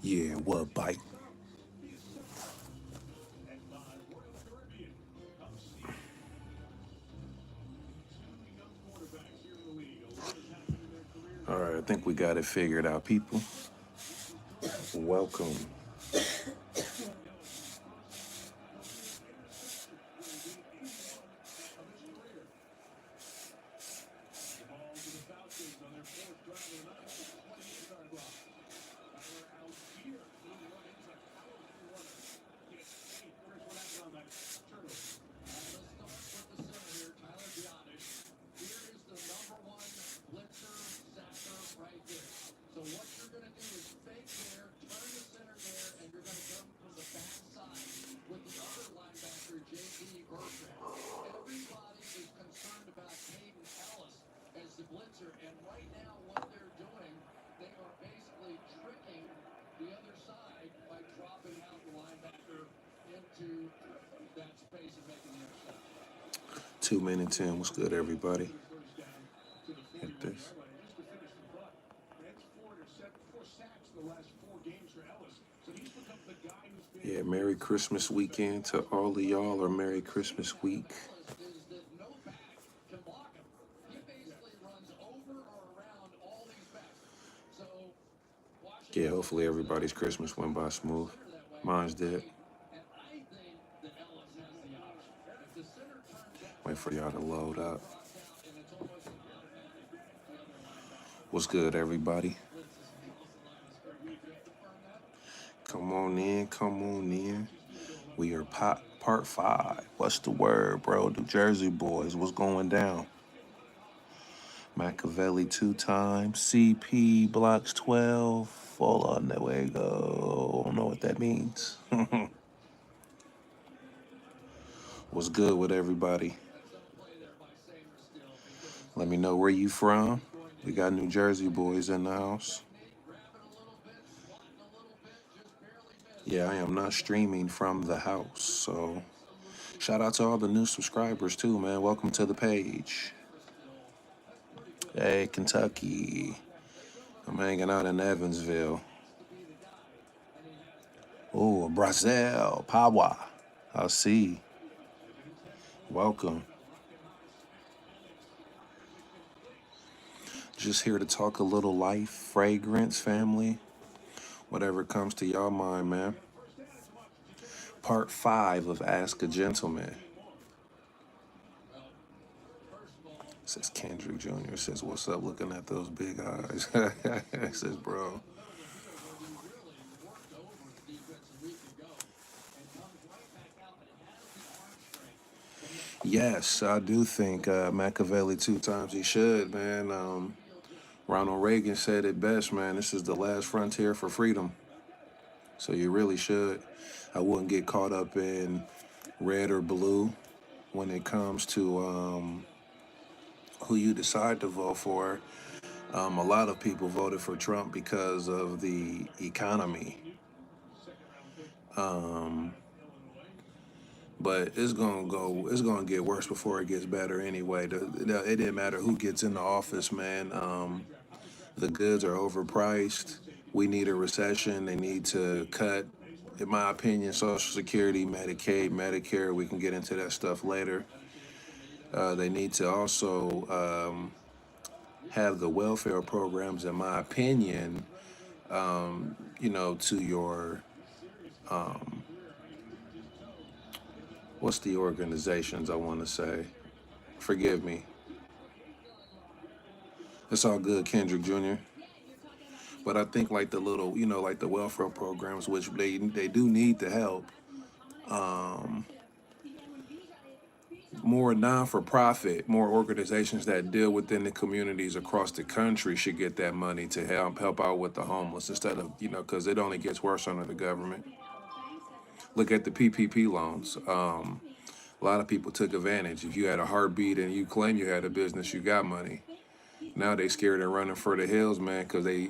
Yeah, what bite? All right, I think we got it figured out, people. Welcome. Two minutes in. What's good, everybody? Hit this. Yeah, Merry Christmas weekend to all of y'all, or Merry Christmas week. Yeah, hopefully everybody's Christmas went by smooth. Mine's did. Wait for y'all to load up. What's good, everybody? Come on in, come on in. We are part 5. What's the word, bro? New Jersey boys, what's going down? Machiavelli 2 times. CP blocks 12. Hold on, there we go. I don't know what that means. What's good with everybody? Let me know where you from. We got New Jersey boys in the house. Yeah, I am not streaming from the house, so shout out to all the new subscribers too, man. Welcome to the page. Hey, Kentucky. I'm hanging out in Evansville. Oh, Brazil, Power. I see. Welcome. Just here to talk a little life, fragrance, family, whatever comes to y'all mind, man. Part 5 of Ask a Gentleman. Says Kendrick Jr. Says, what's up, looking at those big eyes. Says, bro. Yes, I do think Machiavelli 2 times he should, man. Ronald Reagan said it best, man. This is the last frontier for freedom. So you really should. I wouldn't get caught up in red or blue when it comes to who you decide to vote for. A lot of people voted for Trump because of the economy. But it's gonna get worse before it gets better anyway. It didn't matter who gets in the office, man. The goods are overpriced. We need a recession. They need to cut, in my opinion, Social Security, Medicaid, Medicare. We can get into that stuff later. They need to also have the welfare programs, in my opinion, to your, what's the organizations I want to say? Forgive me. It's all good, Kendrick Jr. But I think like the little, like the welfare programs, which they do need to help. More non-for-profit, more organizations that deal within the communities across the country should get that money to help out with the homeless instead of, because it only gets worse under the government. Look at the PPP loans. A lot of people took advantage. If you had a heartbeat and you claim you had a business, you got money. Now they scared and running for the hills, man, because they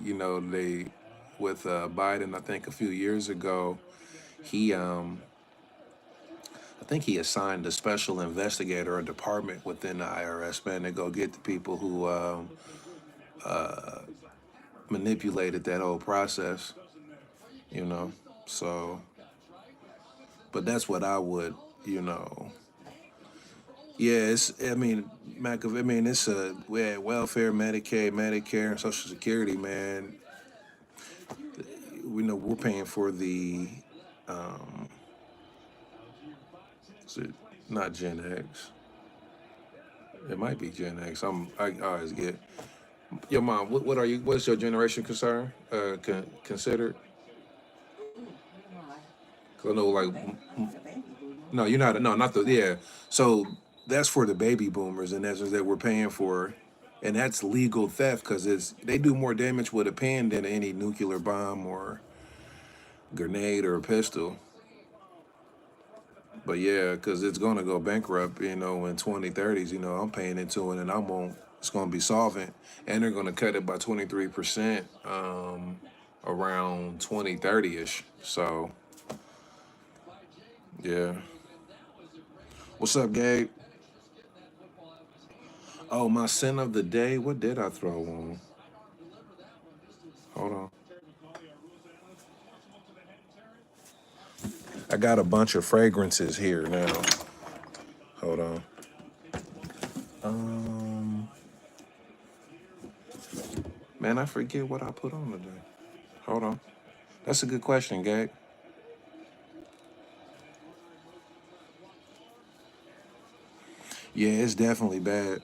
with Biden, I think a few years ago, he I think he assigned a special investigator or department within the IRS, man, to go get the people who manipulated that whole process. you know. So, but that's what I would, you know. Yeah, I mean, I mean, it's we had welfare, Medicaid, Medicare, and Social Security, man. We know we're paying for the, um, is it not Gen X? It might be Gen X. I always get. Your mom, what are you? What's your generation concern? Considered? 'Cause I know, like, no, you're not. No, not the. Yeah. So that's for the baby boomers, and that's that we're paying for, and that's legal theft because they do more damage with a pen than any nuclear bomb or grenade or a pistol. But yeah, because it's gonna go bankrupt, in 2030s. I'm paying into it, and I won't. It's gonna be solvent, and they're gonna cut it by 23%, around 2030 ish. So yeah. What's up, Gabe? Oh, my sin of the day. What did I throw on? Hold on. I got a bunch of fragrances here now. Hold on. Um, Man, I forget what I put on today. Hold on. That's a good question, Gabe. Yeah, it's definitely bad.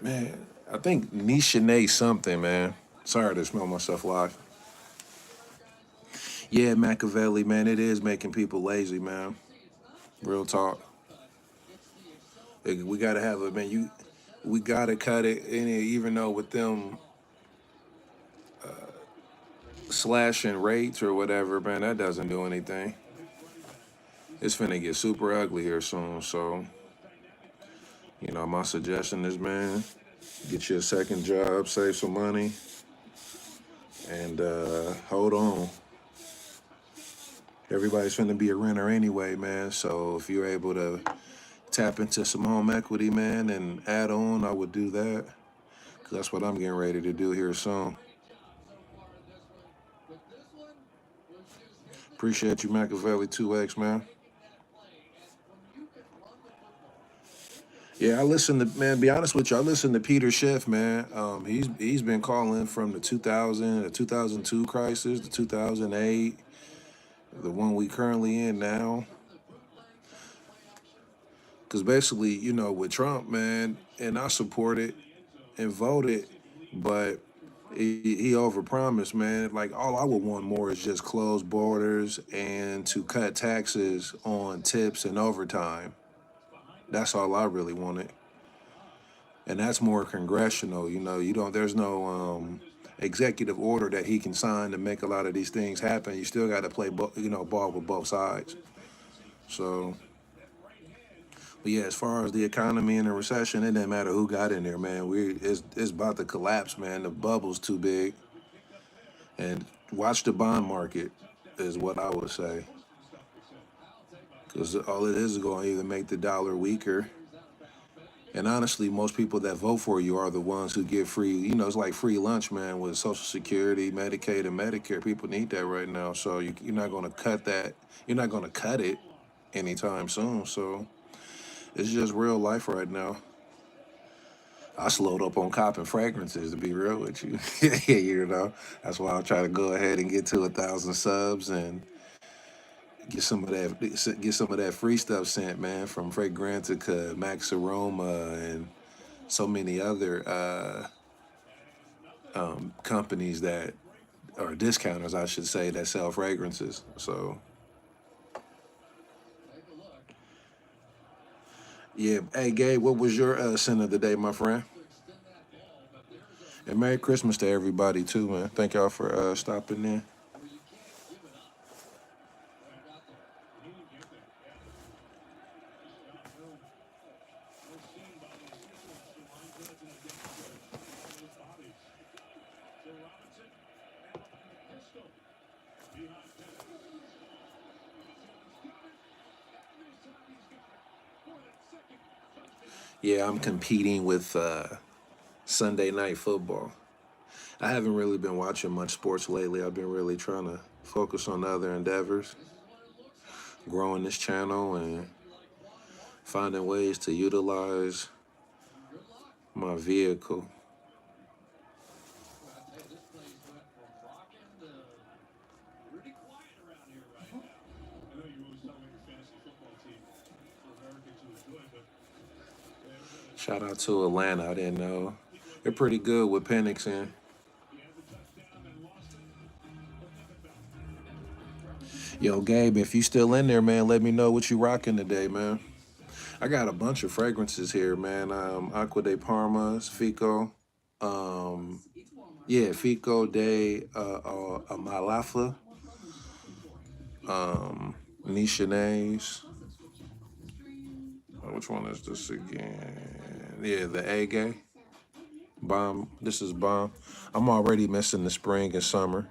Man, I think Nishane something, man. Sorry to smell myself live. Yeah, Machiavelli, man, it is making people lazy, man. Real talk. We gotta have it, man. We gotta cut it. And even though with them slashing rates or whatever, man, that doesn't do anything. It's finna get super ugly here soon. So, my suggestion is, man, get you a second job, save some money, and hold on. Everybody's finna be a renter anyway, man. So if you're able to tap into some home equity, man, and add on, I would do that. 'Cause that's what I'm getting ready to do here soon. Appreciate you, Machiavelli 2X, man. Yeah, I listen to man. Be honest with you, I listen to Peter Schiff, man. He's been calling from the 2000, the 2002 crisis, the 2008, the one we currently in now. Because basically, with Trump, man, and I support it and voted, but he overpromised, man. Like all I would want more is just closed borders and to cut taxes on tips and overtime. That's all I really wanted, and that's more congressional. You don't. There's no executive order that he can sign to make a lot of these things happen. You still got to play, ball with both sides. So, but yeah, as far as the economy and the recession, it didn't matter who got in there, man. It's about to collapse, man. The bubble's too big. And watch the bond market is what I would say, because all it is going to either make the dollar weaker. And honestly, most people that vote for you are the ones who get free. It's like free lunch, man, with Social Security, Medicaid, and Medicare. People need that right now. So you're not going to cut that. You're not going to cut it anytime soon. So it's just real life right now. I slowed up on copping fragrances, to be real with you. That's why I'm trying to go ahead and get to 1,000 subs and get some of that free stuff sent, man, from Fragrantica, Max Aroma, and so many other companies that are discounters, I should say, that sell fragrances. So yeah, hey Gabe, what was your sin of the day, my friend? And Merry Christmas to everybody too, man. Thank y'all for stopping in. Yeah, I'm competing with Sunday night football. I haven't really been watching much sports lately. I've been really trying to focus on other endeavors, growing this channel and finding ways to utilize my vehicle. Shout out to Atlanta. I didn't know. They're pretty good with Penix in. Yo, Gabe, if you still in there, man, let me know what you rocking today, man. I got a bunch of fragrances here, man. Aqua de Parmas, Fico. Yeah, Fico de Amalafa. Nichinaise. Which one is this again? Yeah, the Agay. Bomb. This is bomb. I'm already missing the spring and summer.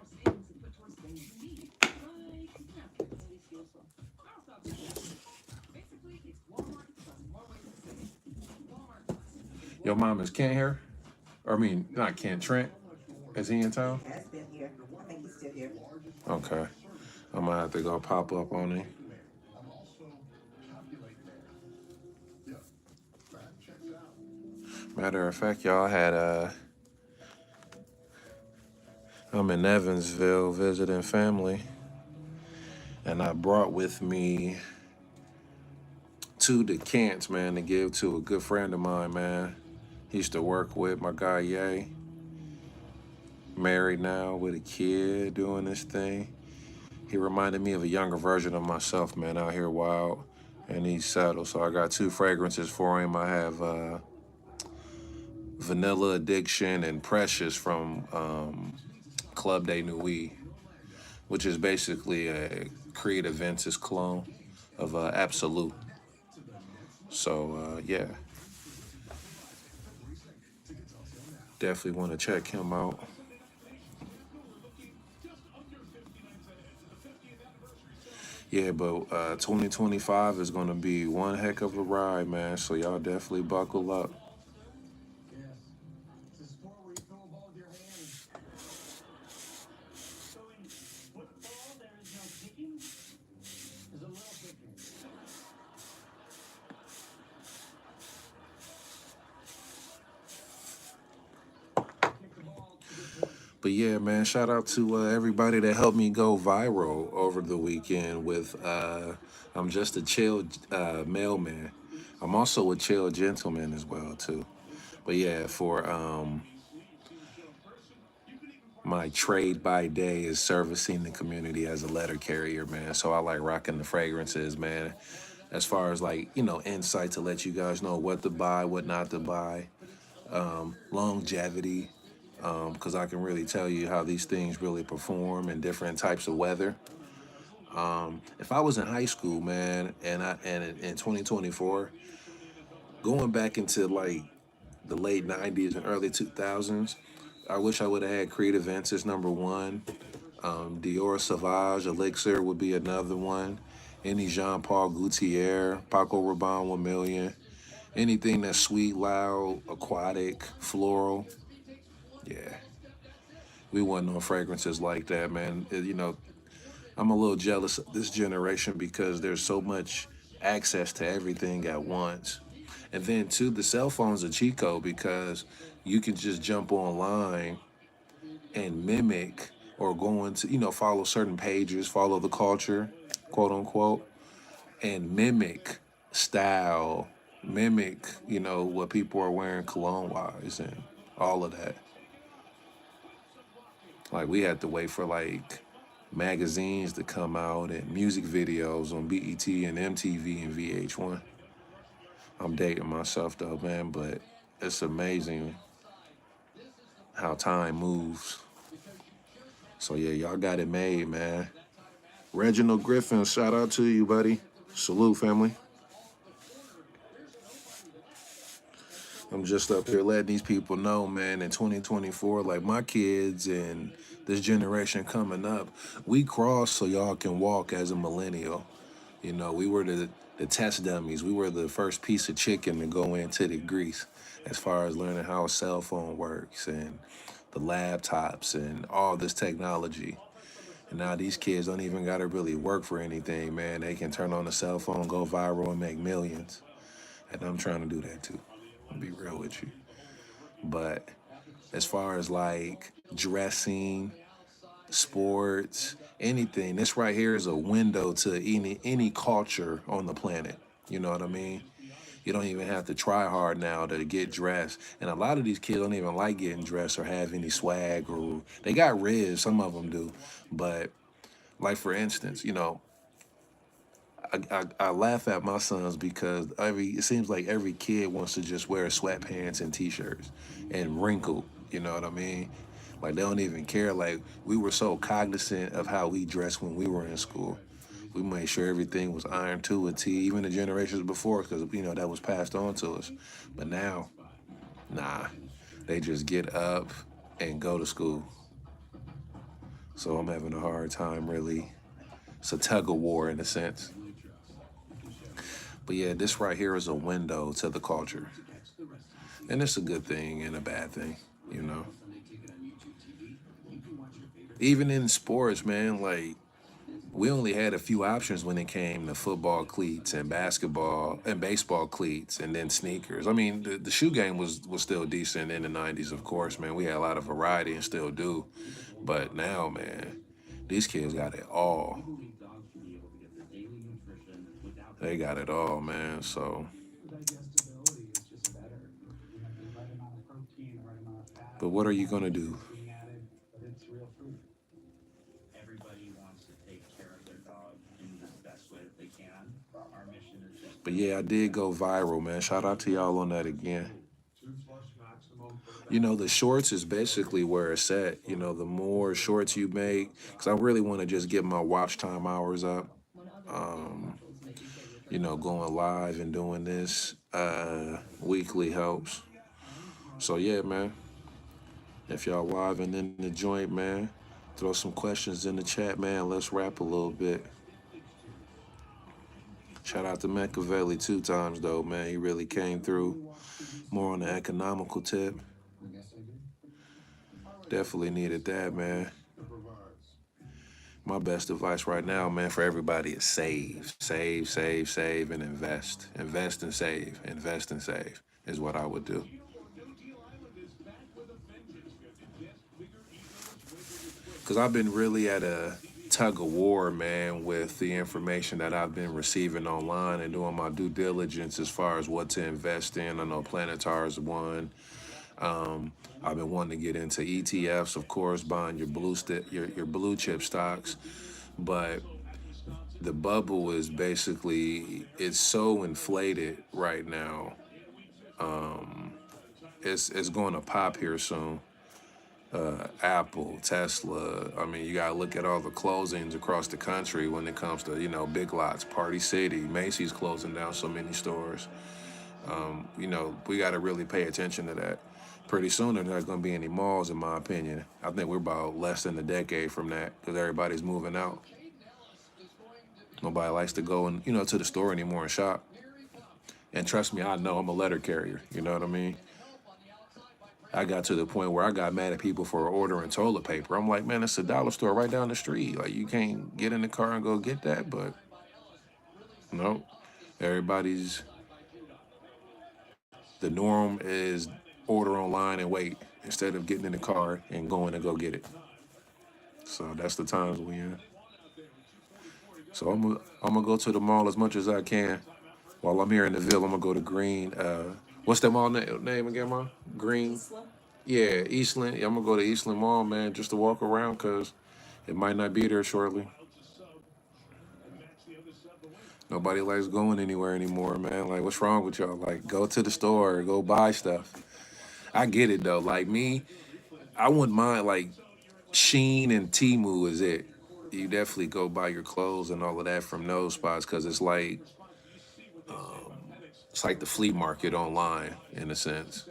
Your mom is Kent here? Or I mean, not Kent, Trent. Is he in town? Has been here. I think he's still here. Okay. I'm gonna have to go pop up on him. Matter of fact, y'all had I'm in Evansville visiting family, and I brought with me two decants, man, to give to a good friend of mine, man. He used to work with my guy Ye. Married now with a kid, doing this thing. He reminded me of a younger version of myself, man, out here wild, and he's settled. So I got two fragrances for him. I have Vanilla Addiction and Precious from Club de Nuit, which is basically a Creative Ventus clone of Absolute. So, yeah. Definitely want to check him out. Yeah, but 2025 is going to be one heck of a ride, man. So y'all definitely buckle up. But yeah, man, shout out to everybody that helped me go viral over the weekend with I'm just a chill mailman. I'm also a chill gentleman as well, too. But yeah, for my trade by day is servicing the community as a letter carrier, man. So I like rocking the fragrances, man. As far as like, insight to let you guys know what to buy, what not to buy, longevity, because I can really tell you how these things really perform in different types of weather. If I was in high school, man, and in 2024, going back into like the late 90s and early 2000s, I wish I would have had Creative Ventus #1. Dior Sauvage Elixir would be another one. Any Jean Paul Gaultier, Paco Rabanne 1 million. Anything that's sweet, loud, aquatic, floral. Yeah. We wasn't on fragrances like that, man. I'm a little jealous of this generation because there's so much access to everything at once. And then, too, the cell phone's a cheat code because you can just jump online and mimic or go into, follow certain pages, follow the culture, quote unquote, and mimic style, mimic, what people are wearing cologne wise and all of that. Like, we had to wait for like magazines to come out and music videos on BET and MTV and VH1. I'm dating myself though, man, but it's amazing how time moves. So yeah, y'all got it made, man. Reginald Griffin, shout out to you, buddy. Salute, family. I'm just up here letting these people know, man, in 2024, like my kids and this generation coming up, we cross so y'all can walk as a millennial. We were the test dummies. We were the first piece of chicken to go into the grease as far as learning how a cell phone works and the laptops and all this technology. And now these kids don't even gotta really work for anything, man. They can turn on a cell phone, go viral, and make millions. And I'm trying to do that too. I'll be real with you. But as far as like dressing, sports, anything, this right here is a window to any culture on the planet. You know what I mean? You don't even have to try hard now to get dressed. And a lot of these kids don't even like getting dressed or have any swag, or they got riz, some of them do. But like for instance, I laugh at my sons because it seems like every kid wants to just wear sweatpants and t-shirts and wrinkle. You know what I mean? Like they don't even care. Like we were so cognizant of how we dressed when we were in school. We made sure everything was ironed to a T, even the generations before, because that was passed on to us. But now, nah, they just get up and go to school. So I'm having a hard time really. It's a tug of war in a sense. But yeah, this right here is a window to the culture. And it's a good thing and a bad thing, you know. Even in sports, man, like we only had a few options when it came to football cleats and basketball and baseball cleats and then sneakers. I mean, the shoe game was still decent in the 90s, of course, man. We had a lot of variety and still do. But now, man, these kids got it all. They got it all, man. So, but what are you going to do? But yeah, I did go viral, man. Shout out to y'all on that again. The shorts is basically where it's at. The more shorts you make, because I really want to just get my watch time hours up. Um, going live and doing this weekly helps. So yeah, man. If y'all live and in the joint, man, throw some questions in the chat, man. Let's rap a little bit. Shout out to Machiavelli 2 times though, man. He really came through. More on the economical tip. Definitely needed that, man. My best advice right now, man, for everybody is save. Save, save, save, and invest. Invest and save. Invest and save is what I would do. Because I've been really at a tug of war, man, with the information that I've been receiving online and doing my due diligence as far as what to invest in. I know Planetar is one. I've been wanting to get into ETFs, of course, buying your blue chip stocks, but the bubble is basically it's so inflated right now. It's going to pop here soon. Apple, Tesla. I mean, you gotta look at all the closings across the country when it comes to big lots, Party City, Macy's closing down so many stores. We got to really pay attention to that. Pretty soon, there's not going to be any malls, in my opinion. I think we're about less than a decade from that because everybody's moving out. Nobody likes to go to the store anymore and shop. And trust me, I know I'm a letter carrier. You know what I mean? I got to the point where I got mad at people for ordering toilet paper. I'm like, man, it's a dollar store right down the street. Like, you can't get in the car and go get that. But no, everybody's the norm is order online and wait instead of getting in the car and going to go get it. So that's the times we in. So I'm gonna go to the mall as much as I can. While I'm here in the Ville, I'm gonna go to Green. What's that mall name again, ma? Green. Yeah, Eastland. Yeah, I'm gonna go to Eastland Mall, man, just to walk around, cause it might not be there shortly. Nobody likes going anywhere anymore, man. Like, what's wrong with y'all? Like, go to the store, go buy stuff. I get it though. Like me, I wouldn't mind like Sheen and Timu is it. You definitely go buy your clothes and all of that from those spots because it's like the flea market online in a sense.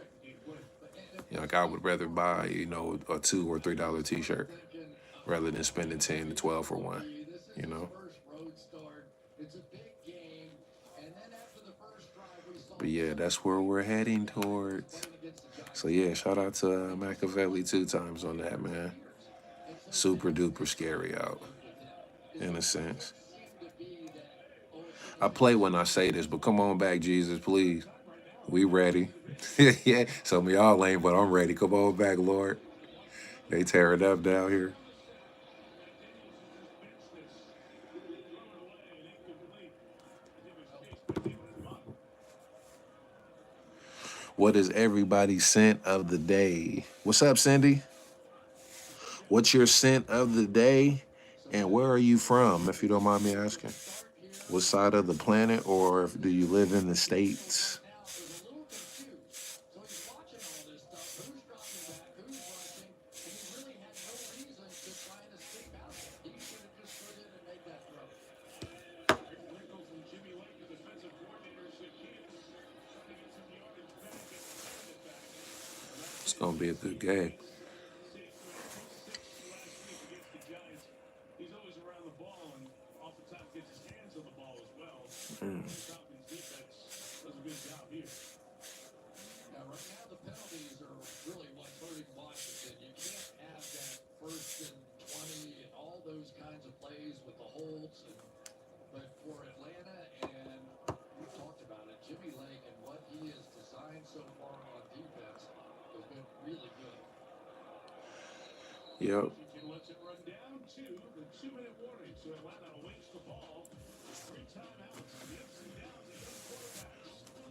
Like I would rather buy a $2 or $3 T-shirt rather than spending 10 to 12 for one. You know. But yeah, that's where we're heading towards. So yeah, shout out to Machiavelli 2 times on that, man. Super duper scary out, in a sense. I play when I say this, but come on back, Jesus, please. We ready. Yeah, some of y'all lame, but I'm ready. Come on back, Lord. They tear it up down here. What is everybody's scent of the day? What's up, Cindy? What's your scent of the day? And where are you from, if you don't mind me asking? What side of the planet, or do you live in the States? It's going to be a good game. Yep.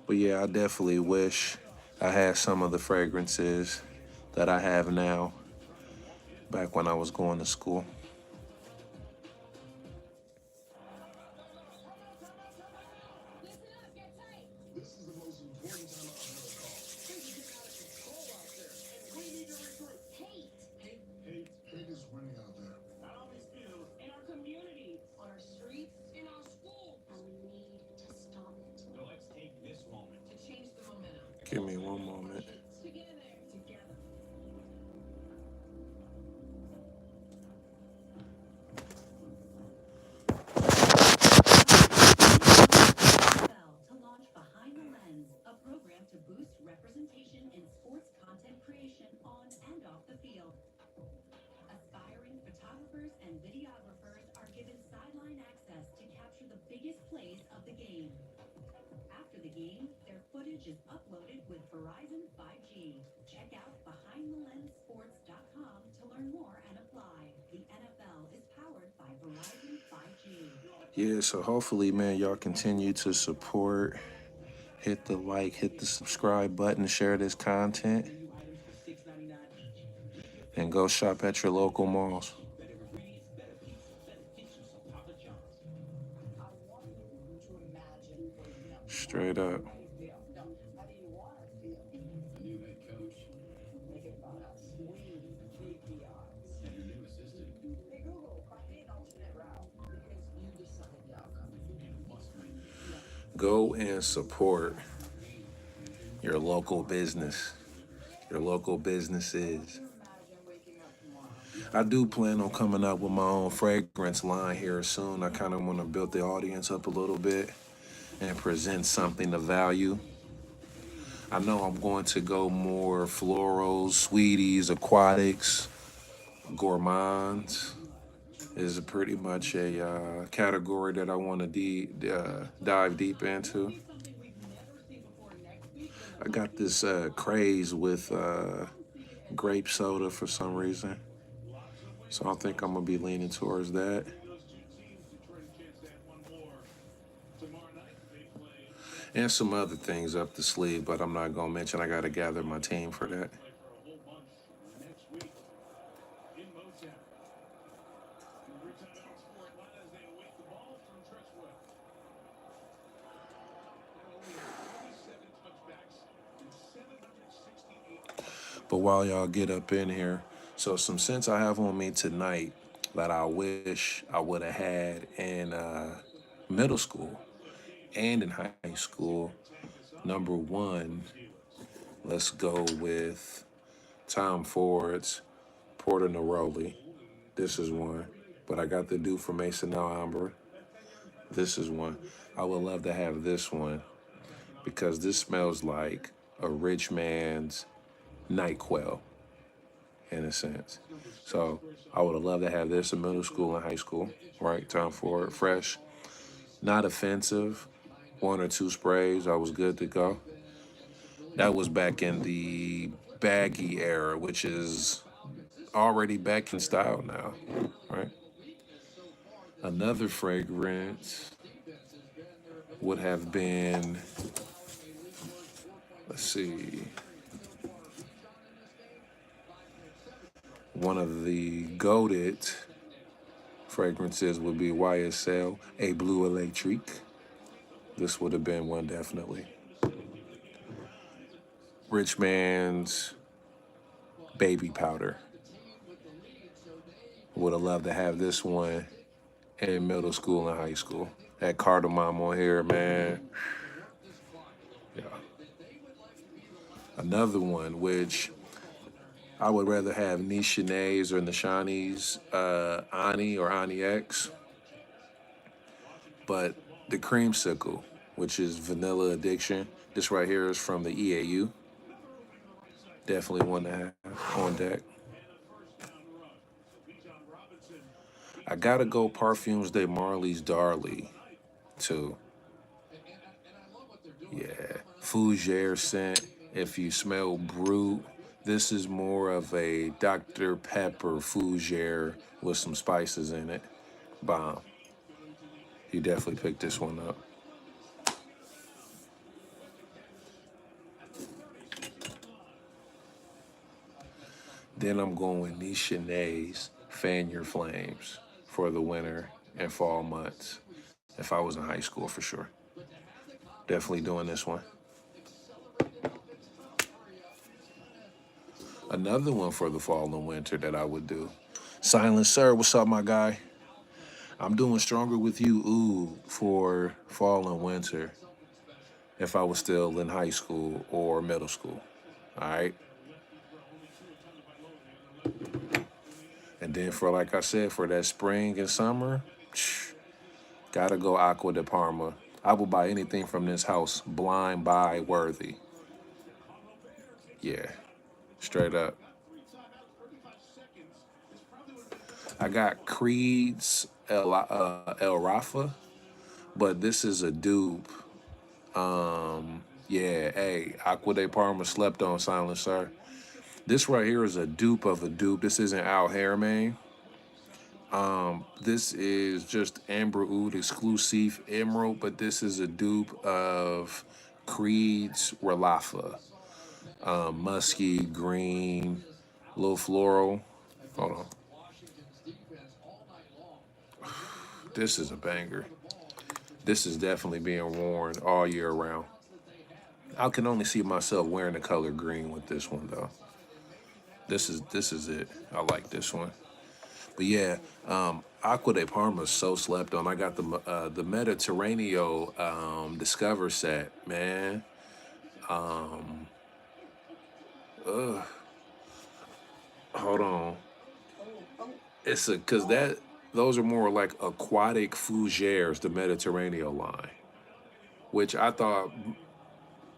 But yeah, I definitely wish I had some of the fragrances that I have now back when I was going to school. Give me one moment. To launch Behind the Lens, a program to boost representation in sports content creation on and off the field. Aspiring photographers and videographers are given sideline access to capture the biggest plays of the game. After the game, their footage is uploaded with Verizon 5G. Check out BehindTheLensSports.com to learn more and apply. The NFL is powered by Verizon 5G. Yeah, so hopefully, man, y'all continue to support. Hit the like, hit the subscribe button, share this content, and go shop at your local malls. Straight up. Go and support your local business, your local businesses. I do plan on coming up with my own fragrance line here soon. I kind of want to build the audience up a little bit and present something of value. I know I'm going to go more florals, sweeties, aquatics, gourmands. Is pretty much a category that I want to dive deep into. I got this craze with grape soda for some reason. So I think I'm going to be leaning towards that. And some other things up the sleeve, but I'm not going to mention. I got to gather my team for that. But while y'all get up in here, so some sense I have on me tonight that I wish I would have had in middle school and in high school. Number one, let's go with Tom Ford's Porter Neroli. This is one. But I got the dude from Mason Alhambra. This is one. I would love to have this one. because this smells like a rich man's NyQuil in a sense. So I would have loved to have this in middle school and high school, right? Time for it. Fresh, not offensive. One or two sprays, I was good to go. That was back in the baggy era, which is already back in style now, right? Another fragrance would have been, let's see, one of the goated fragrances would be YSL, a Blue Electrique. This would have been one definitely. Rich Man's Baby Powder. Would have loved to have this one in middle school and high school. That cardamom on here, man. Yeah. Another one, which I would rather have Nishanae's or Nishani's Ani or Ani X, but the creamsicle, which is Vanilla Addiction. This right here is from the EAU. Definitely one to have on deck. I gotta go Parfums de Marley's Darley too. Yeah, Fougere scent. If you smell brute, this is more of a Dr. Pepper Fougere with some spices in it. Bomb. You definitely picked this one up. Then I'm going with Nishanae's Fan Your Flames for the winter and fall months. If I was in high school, for sure. Definitely doing this one. Another one for the fall and winter that I would do. Silent Sir, what's up, my guy? I'm doing Stronger With You, ooh, for fall and winter if I was still in high school or middle school. All right. And then for, like I said, for that spring and summer, gotta go Aqua de Parma. I will buy anything from this house, blind buy worthy. Yeah, straight up. I got Creed's El Rafa, but this is a dupe. Yeah, hey, Aqua de Parma slept on Silent Sir. This right here is a dupe of a dupe. This isn't Al Haramain. This is just Amber Oud exclusive Emerald, but this is a dupe of Creed's Relafa. Musky, green, little floral. Hold on. This is a banger. This is definitely being worn all year round. I can only see myself wearing the color green with this one though. This is it. I like this one. But yeah, Aqua de Parma is so slept on. I got the Mediterranean Discover set, man. Hold on. It's a cause that those are more like aquatic fougères, the Mediterranean line, which I thought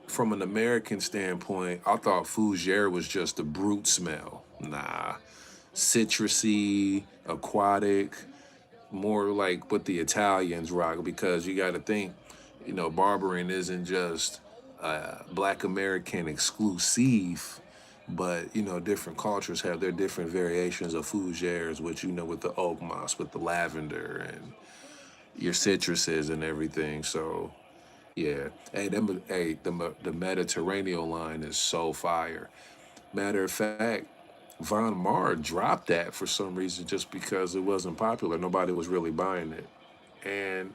from an American standpoint, I thought fougère was just a brute smell. Nah, citrusy, aquatic, more like what the Italians rock because you got to think, barbering isn't just Black American exclusive, but different cultures have their different variations of fougères, which with the oak moss, with the lavender, and your citruses and everything. So yeah, hey, the Mediterranean line is so fire. Matter of fact, Von Mar dropped that for some reason just because it wasn't popular. Nobody was really buying it. And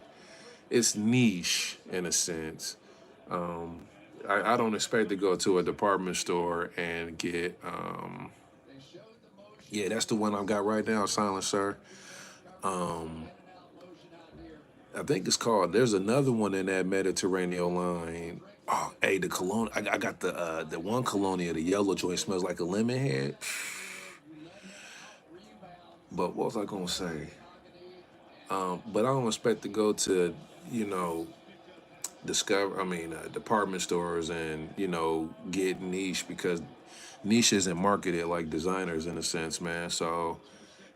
it's niche in a sense. I don't expect to go to a department store and get, yeah, that's the one I've got right now, Silent Sir. I think it's called, there's another one in that Mediterranean line. Oh, hey, the cologne, I got the one colonia, the yellow joint smells like a lemon head. But what was I gonna say? But I don't expect to go to, you know, department stores and get niche because niche isn't marketed like designers in a sense, man. So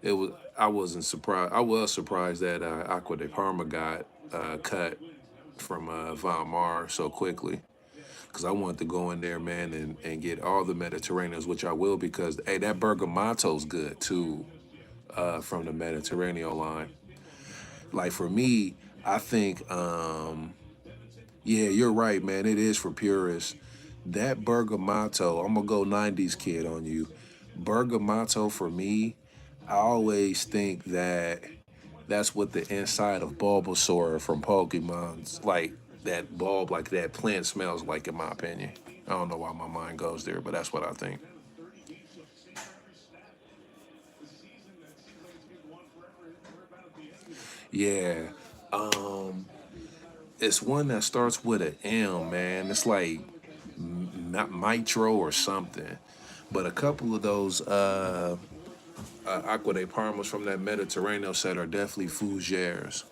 it was I wasn't surprised. I was surprised that Aqua de Parma got cut from Von Mar so quickly because I wanted to go in there, man, and get all the Mediterraneans, which I will because hey, that Bergamotto's good too from the Mediterranean line. Like for me, I think yeah, you're right, man. It is for purists. That Bergamotto, I'm gonna go '90s kid on you. Bergamotto for me, I always think that that's what the inside of Bulbasaur from Pokemon's like that bulb, like that plant smells like, in my opinion. I don't know why my mind goes there, but that's what I think. Yeah, it's one that starts with an M, man. It's like not Nitro or something. But a couple of those Aqua de Parmas from that Mediterranean set are definitely fougères.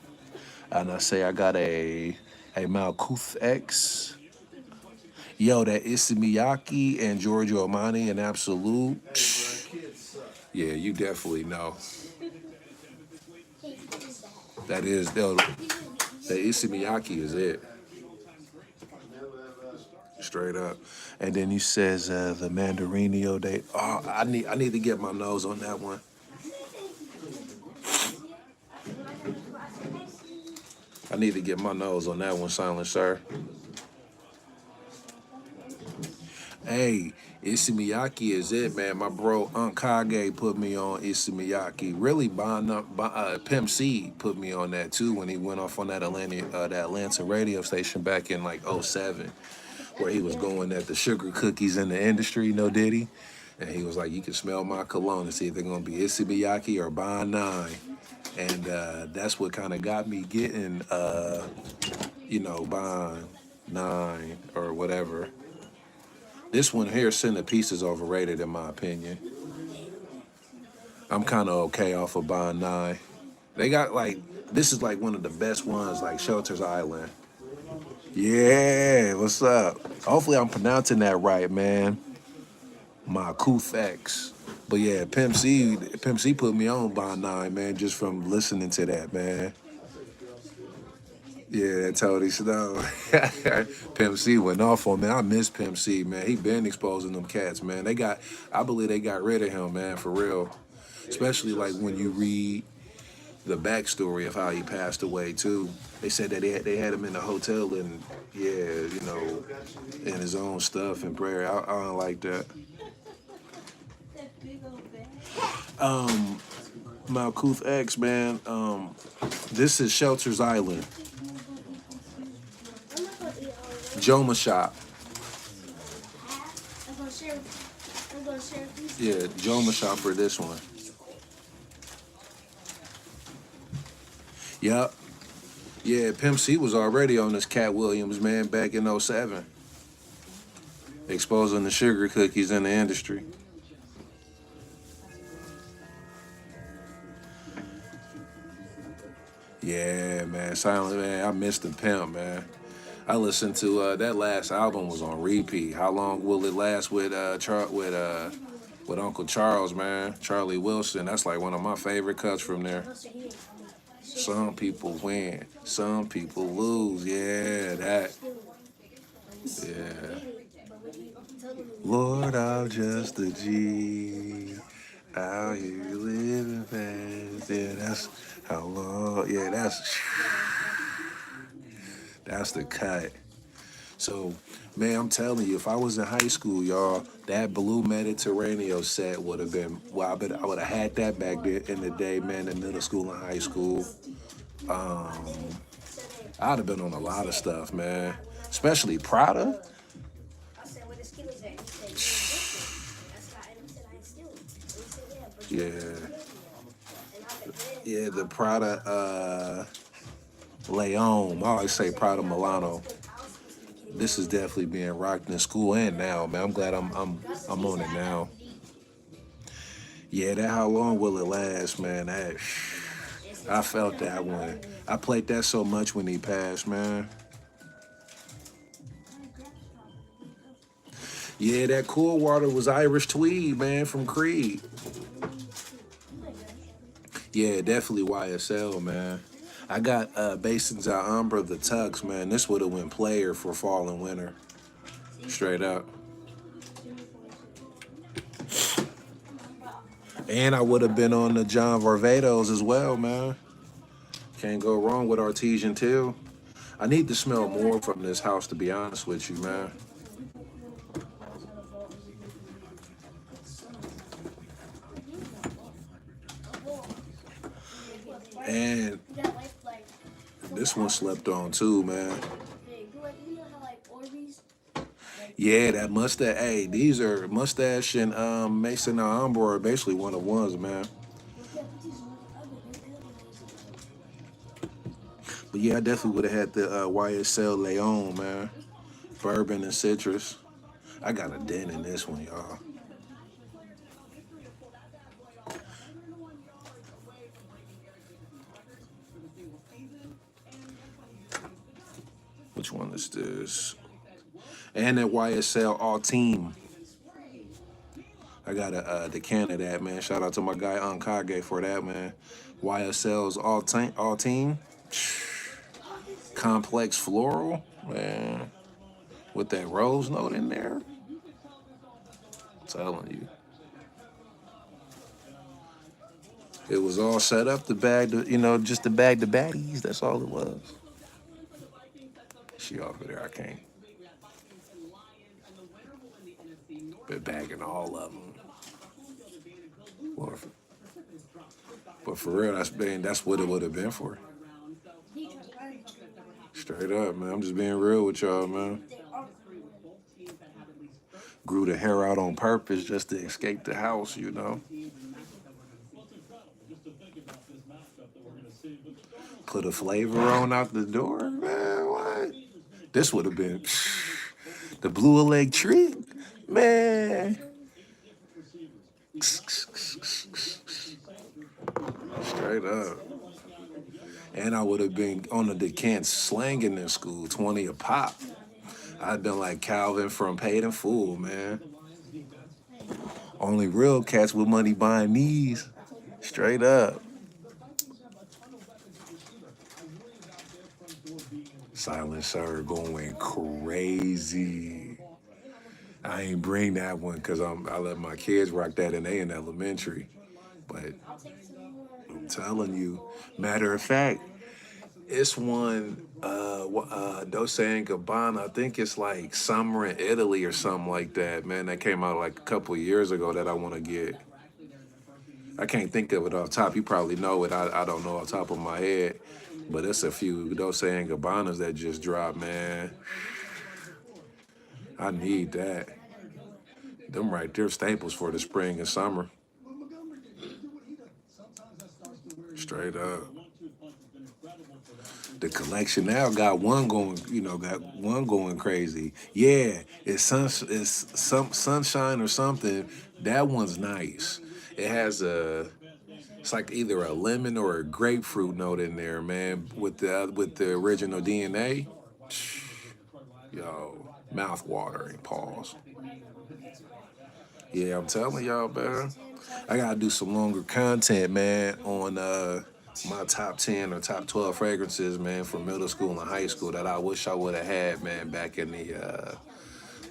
And I say I got a Malkuth X. Yo, that Ismiyaki and Giorgio Armani and Absolute. Yeah, you definitely know. That is, the Ismiyaki is it. Straight up. And then he says the Mandarinio Day. Oh, I need to get my nose on that one. I need to get my nose on that one, Silent Sir. Hey, Ismiyaki is it, man. My bro Unc Kage put me on Ismiyaki. Really, Pimp C put me on that too when he went off on that Atlanta radio station back in like '07, where he was going at the sugar cookies in the industry, did he? And he was like, you can smell my cologne and see if they're gonna be Ismiyaki or Bond 9. And that's what kind of got me getting, Bond 9 or whatever. This one here, Centerpiece, is overrated in my opinion. I'm kind of okay off of Bond 9. They got like, this is like one of the best ones, like Shelter's Island. Yeah, what's up? Hopefully I'm pronouncing that right, man. My X. But yeah, Pimp C put me on Bond 9, man, just from listening to that, man. Yeah, that Tony Snow. Pimp C went off on me. I miss Pimp C, man. He been exposing them cats, man. I believe they got rid of him, man, for real. Especially like when you read the backstory of how he passed away too. They said that they had him in the hotel and yeah, in his own stuff and prayer. I don't like that. Malkuth X, man. This is Shelter's Island. Joma Shop. Yeah, Joma Shop for this one. Yup. Yeah, Pimp C was already on this Cat Williams, man, back in '07, exposing the sugar cookies in the industry. Yeah, man, Silent Man, I missed the Pimp, man. I listened to that last album was on repeat. How long will it last with Uncle Charles, man? Charlie Wilson. That's like one of my favorite cuts from there. Some people win, some people lose. Yeah, that. Yeah. Lord, I'm just a G. Out here living fast. Yeah, that's how long. Yeah, that's the cut. So, man, I'm telling you, if I was in high school, y'all, that Blue Mediterranean set would have been. Well, I would have had that back there in the day, man, in middle school and high school. I'd have been on a lot of stuff, man. Especially Prada. Yeah. Yeah, the Prada Leon. I always say Prada Milano. This is definitely being rocked in school and now, man. I'm glad I'm on it now. Yeah, that how long will it last, man? I felt that one. I played that so much when he passed, man. Yeah, that cool water was Irish Tweed, man, from Creed. Yeah, definitely YSL, man. I got Basins Alhambra, the Tux, man. This would have went player for fall and winter. Straight up. And I would have been on the John Varvatos as well, man. Can't go wrong with Artesian Teal. I need to smell more from this house, to be honest with you, man. And this one slept on too, man. Yeah, that mustache. Hey, these are mustache and Mason Alhambra are basically one of ones, man. But yeah, I definitely would have had the YSL Leon, man. Bourbon and citrus. I got a dent in this one, y'all. Which one is this? And that YSL All Team. I got a decant of that, man. Shout out to my guy Ankage for that, man. YSL's All Team. Complex floral, man. With that rose note in there. I'm telling you. It was all set up to bag the, just to bag the baddies. That's all it was. She over there, I can't. Been bagging all of them. But for real, that's what it would have been for. Straight up, man. I'm just being real with y'all, man. Grew the hair out on purpose just to escape the house, Put a flavor on out the door, man. What? This would have been the blue electric, man. Straight up. And I would have been on the decant slanging in school, 20 a pop. I'd been like Calvin from Paid in Full, man. Only real cats with money buying these. Straight up. Silent Sir going crazy. I ain't bring that one because I let my kids rock that and they in elementary. But I'm telling you, matter of fact, it's one Dolce and Gabbana. I think it's like summer in Italy or something like that, man. That came out like a couple of years ago that I want to get. I can't think of it off top. You probably know it. I don't know off top of my head. But it's a few Dolce and Gabbanas that just dropped, man. I need that. Them right there staples for the spring and summer. Straight up. The collection now got one going, crazy. Yeah, it's some sunshine or something. That one's nice. It has it's like either a lemon or a grapefruit note in there, man. With the original DNA, yo, mouth watering. Pause. Yeah, I'm telling y'all, man. I gotta do some longer content, man, on my top 10 or top 12 fragrances, man, from middle school and high school that I wish I would have had, man, back in the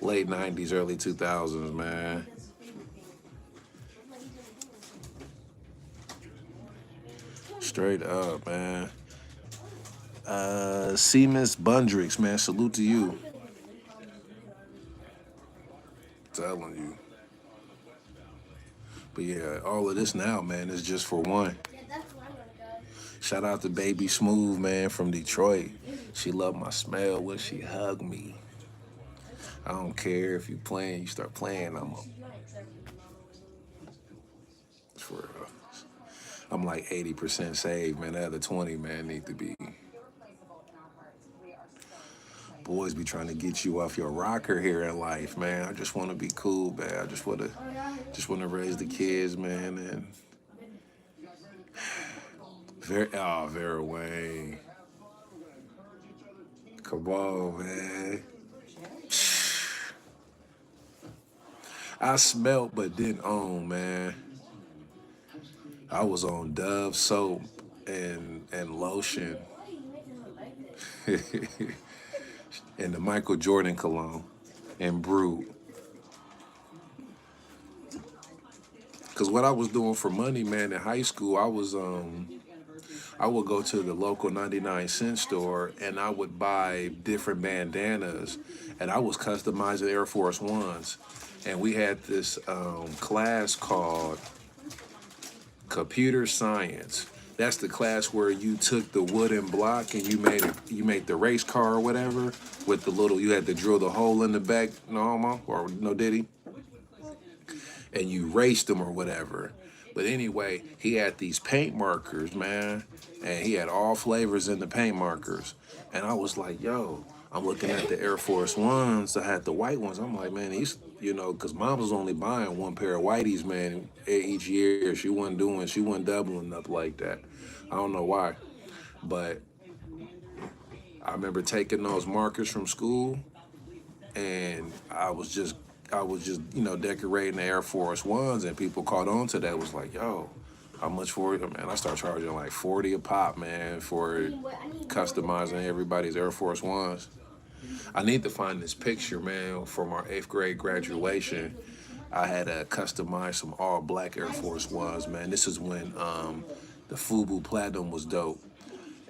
late 90s, early 2000s, man. Straight up, man. Seamus Bundrix, man, salute to you. Telling you. But yeah, all of this now, man, is just for one. Shout out to Baby Smooth, man, from Detroit. She loved my smell when she hugged me. I don't care if you playing, you start playing, for I'm like 80% saved, man. The other 20, man, need to be. Boys be trying to get you off your rocker here in life, man. I just want to be cool, man. I just want to raise the kids, man, and Vera Wayne. Come on, man. I smelt but didn't own, man. I was on Dove soap and lotion and the Michael Jordan cologne and Brew. Cause what I was doing for money, man, in high school, I would go to the local 99-cent store and I would buy different bandanas and I was customizing Air Force Ones. And we had this class called computer science. That's the class where you took the wooden block and you made the race car or whatever with the little you had to drill the hole in the back, no homo, or no diddy, and you raced them or whatever. But anyway, he had these paint markers, man, and he had all flavors in the paint markers. And I was like, yo, I'm looking at the Air Force Ones. I had the white ones. I'm like, man, these, because mom was only buying one pair of whiteys, man, each year. She wasn't doubling up like that. I don't know why. But I remember taking those markers from school and I was just decorating the Air Force Ones, and people caught on to that. Was like, yo, how much for it, man? I started charging like 40 a pop, man, for customizing everybody's Air Force Ones. I need to find this picture, man, from our 8th grade graduation. I had customized some all black Air Force Ones, man. This is when the Fubu Platinum was dope.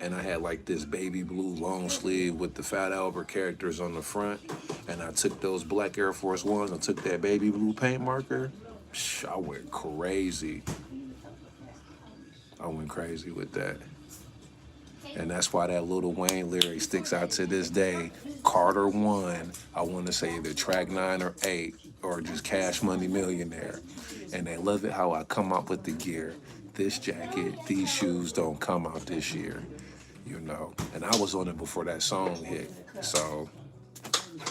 And I had like this baby blue long sleeve with the Fat Albert characters on the front. And I took those black Air Force Ones and took that baby blue paint marker. I went crazy. I went crazy with that. And that's why that Lil Wayne lyric sticks out to this day. Carter 1, I want to say either track 9 or 8 or just Cash Money Millionaire. And they love it how I come out with the gear. This jacket, these shoes don't come out this year. And I was on it before that song hit. So,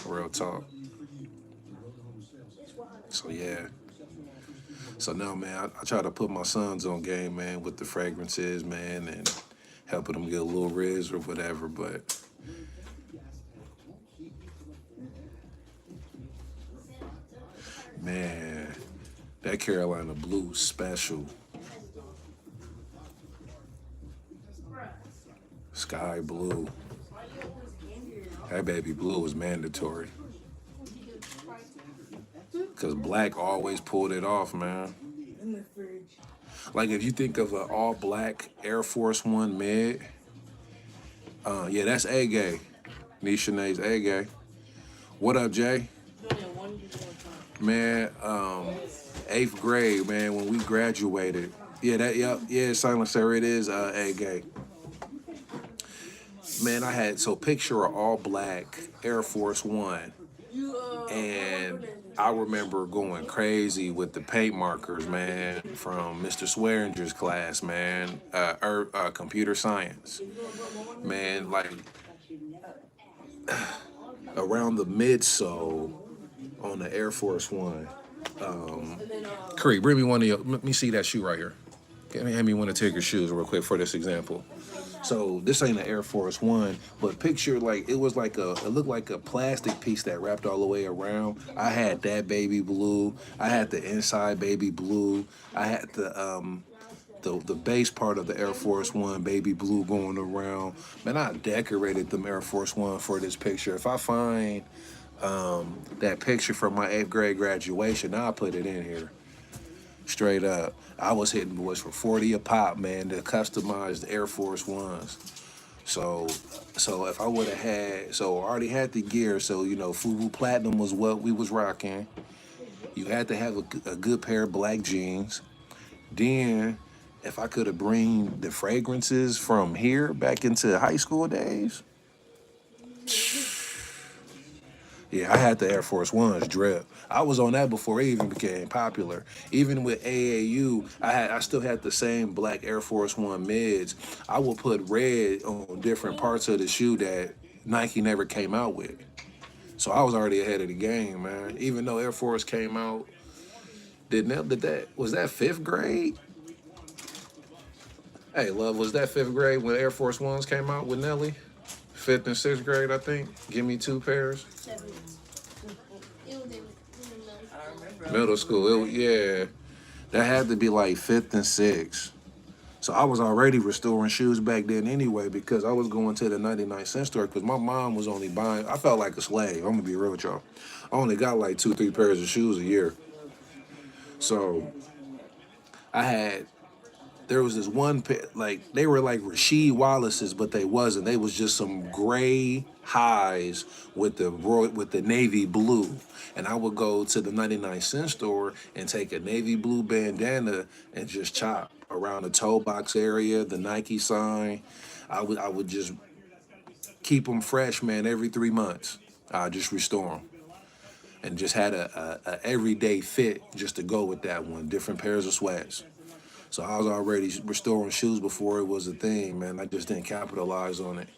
real talk. So, yeah. So now, man, I try to put my sons on game, man, with the fragrances, man, and helping them get a little riz or whatever. But, man, that Carolina Blue special. Sky blue. That baby blue was mandatory. Because black always pulled it off, man. Like if you think of an all black Air Force One mid, yeah, that's A-Gay. Nishanae's A-Gay. What up, Jay? Man, 8th grade, man, when we graduated. Yeah, Silencer, it is A-Gay. Man, I had, so picture an all black Air Force One. And I remember going crazy with the paint markers, man, from Mr. Swearinger's class, man, computer science. Man, like around the midsole on the Air Force One. Curry, bring me one of your, let me see that shoe right here. Hand me one of Tigger's shoes real quick for this example. So this ain't an Air Force One, but picture like it looked like a plastic piece that wrapped all the way around. I had that baby blue. I had the inside baby blue. I had the base part of the Air Force One baby blue going around. Man, I decorated them Air Force One for this picture. If I find that picture from my 8th grade graduation, I'll put it in here. Straight up. I was hitting boys for 40 a pop, man, the customized Air Force Ones. So if I would have had, so I already had the gear, so, Fubu Platinum was what we was rocking. You had to have a good pair of black jeans. Then, if I could have bring the fragrances from here back into high school days, yeah, I had the Air Force Ones drip. I was on that before it even became popular. Even with AAU, I still had the same black Air Force One mids. I would put red on different parts of the shoe that Nike never came out with. So I was already ahead of the game, man. Even though Air Force came out, was that 5th grade? Hey, love, was that 5th grade when Air Force Ones came out with Nelly? 5th and 6th grade, I think. Give me 2 pairs. I remember Middle we were school. ready. Yeah, that had to be like fifth and sixth. So I was already restoring shoes back then anyway because I was going to the 99-cent store because my mom was only buying. I felt like a slave. I'm gonna be real with y'all. I only got like two, three pairs of shoes a year. Where your So daddy's money at? I had there was this one pair, like they were like Rasheed Wallace's, but they wasn't. They was just some gray highs with with the navy blue. And I would go to the 99-cent store and take a navy blue bandana and just chop around the toe box area, the Nike sign. I would just keep them fresh, man. Every 3 months, I just restore them and just had a everyday fit just to go with that one. Different pairs of sweats. So I was already restoring shoes before it was a thing, man. I just didn't capitalize on it.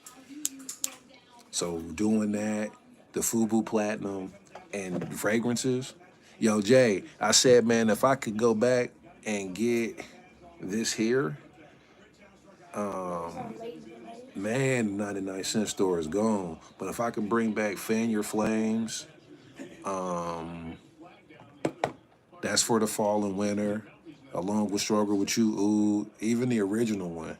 So doing that, the Fubu Platinum and fragrances. Yo, Jay, I said, man, if I could go back and get this here, man, 99-cent store is gone. But if I can bring back Fan Your Flames, that's for the fall and winter, along with Struggle with You, ooh, even the original one.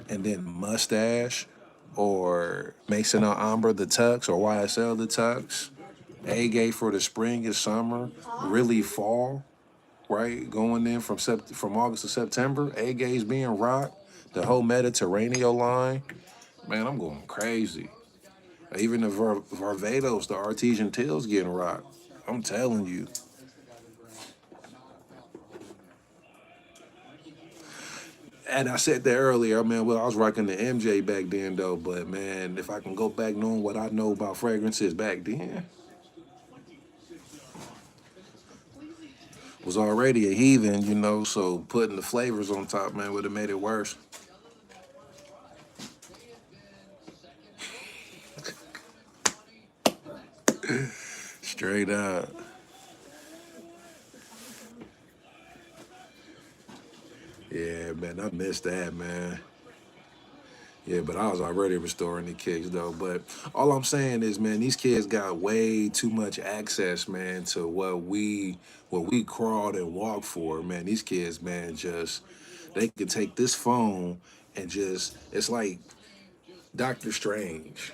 And then Mustache or Mason Alhambra the Tux or YSL the Tux. A Gay for the spring and summer, really fall, right? Going in from August to September. A Gay's being rocked. The whole Mediterranean line. Man, I'm going crazy. Even the Varvatos, the Artesian Tills getting rocked. I'm telling you. And I said that earlier, man. Well, I was rocking the MJ back then, though. But man, if I can go back knowing what I know about fragrances back then, was already a heathen, So putting the flavors on top, man, would have made it worse. Straight up, yeah, man. I missed that, man. Yeah, but I was already restoring the kicks though. But all I'm saying is, man, these kids got way too much access, man, to what we crawled and walked for, man. These kids, man, just they can take this phone and just it's like Doctor Strange.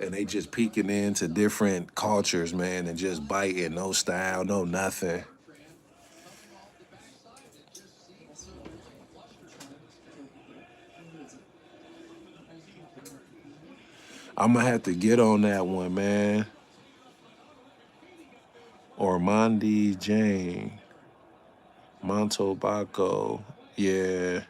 And they just peeking into different cultures, man, and just biting, no style, no nothing. That's what we're trying to do here. Music. I'm gonna have to get on that one, man. Ormandi Jane, Montobaco. Yeah.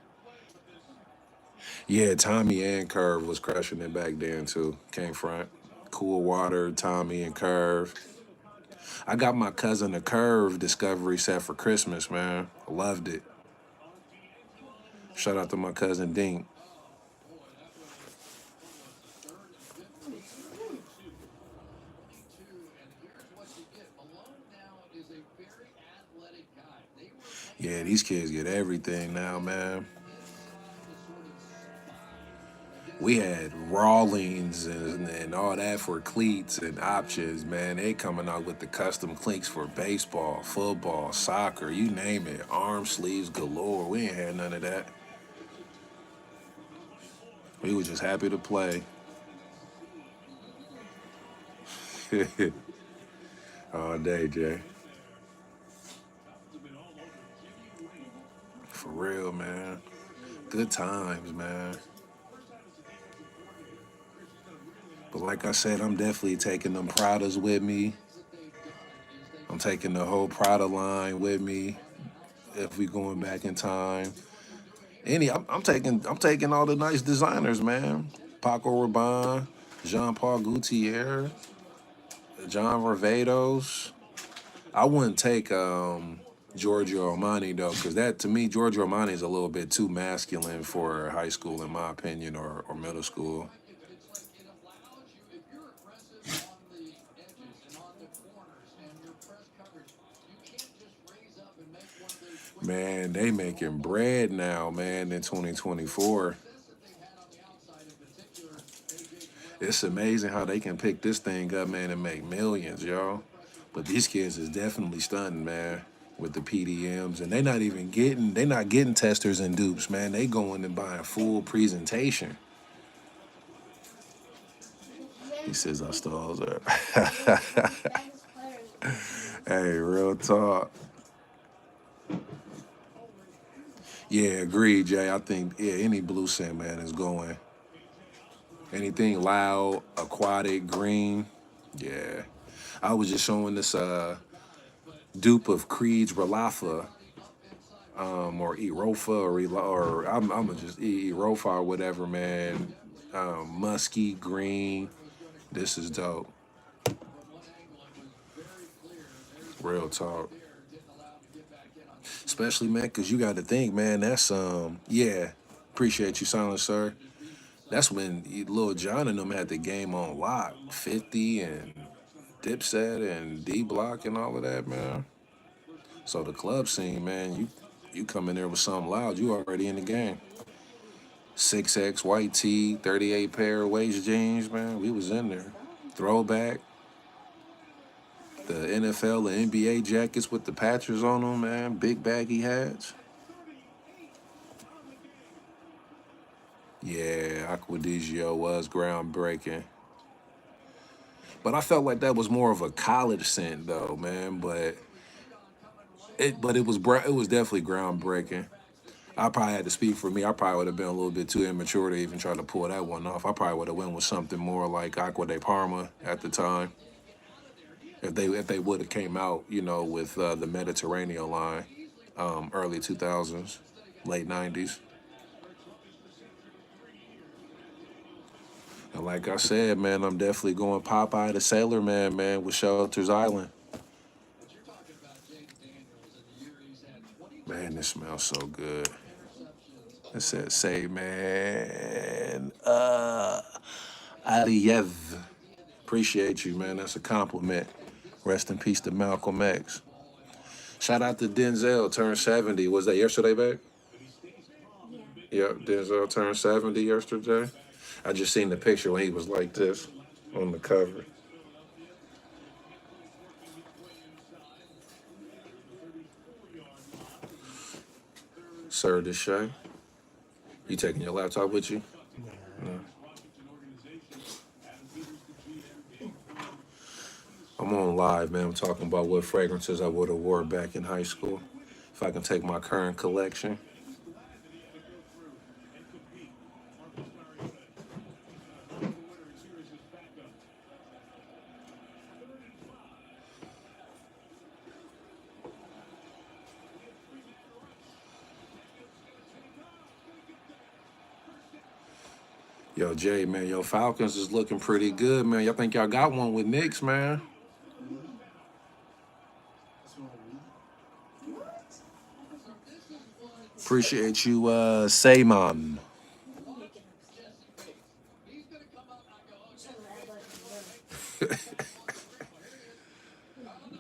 Yeah, Tommy and Curve was crushing it back then too. Came front. Cool Water, Tommy and Curve. I got my cousin a Curve Discovery set for Christmas, man. I loved it. Shout out to my cousin Dink. Yeah, these kids get everything now, man. We had Rawlings and all that for cleats and options, man. They coming out with the custom cleats for baseball, football, soccer, you name it. Arm sleeves galore. We ain't had none of that. We were just happy to play. All day, Jay. For real, man. Good times, man. But like I said, I'm definitely taking them Pradas with me. I'm taking the whole Prada line with me if we going back in time. I'm taking all the nice designers, man. Paco Rabanne, Jean Paul Gaultier, John Varvatos. I wouldn't take Giorgio Armani though, because that to me Giorgio Armani is a little bit too masculine for high school, in my opinion, or middle school. Man, they making bread now, man, in 2024. It's amazing how they can pick this thing up, man, and make millions, y'all. But these kids is definitely stunting, man, with the PDMs, and they not getting testers and dupes, man. They going and buying full presentation. He says I stole her. Hey, real talk. Yeah, agreed, Jay. I think any blue scent man is going. Anything loud, aquatic, green. Yeah. I was just showing this dupe of Creed's Ralafa, or Erofa or I'm gonna just Erofa or whatever, man. Musky green. This is dope. Real talk. Especially, man, because you got to think, man, that's yeah. Appreciate you, Silent Sir. That's when Lil Jon and them had the game on lock. 50 and Dipset and D Block and all of that, man. So the club scene, man, you come in there with something loud, you already in the game. 6X white tee, 38 pair of waist jeans, man. We was in there. Throwback. The NFL and NBA jackets with the patches on them, man. Big baggy hats. Yeah, Aquadigio was groundbreaking. But I felt like that was more of a college scent though, man. But it was definitely groundbreaking. I probably had to speak for me. I probably would have been a little bit too immature to even try to pull that one off. I probably would have went with something more like Aqua de Parma at the time. If they would have came out, with the Mediterranean line, early 2000s, late 90s. And like I said, man, I'm definitely going Popeye the Sailor Man, with Shelters Island. Man, this smells so good. It said, say, man, Aliev. Appreciate you, man. That's a compliment. Rest in peace to Malcolm X. Shout out to Denzel, turned 70. Was that yesterday, babe? Yep, Denzel turned 70 yesterday. I just seen the picture when he was like this on the cover. Sir Deshay, you taking your laptop with you? No. I'm on live, man. I'm talking about what fragrances I would have wore back in high school. If I can take my current collection. Yo, Jay, man, yo, Falcons is looking pretty good, man. Y'all think y'all got one with Knicks, man? Appreciate you, Sayman.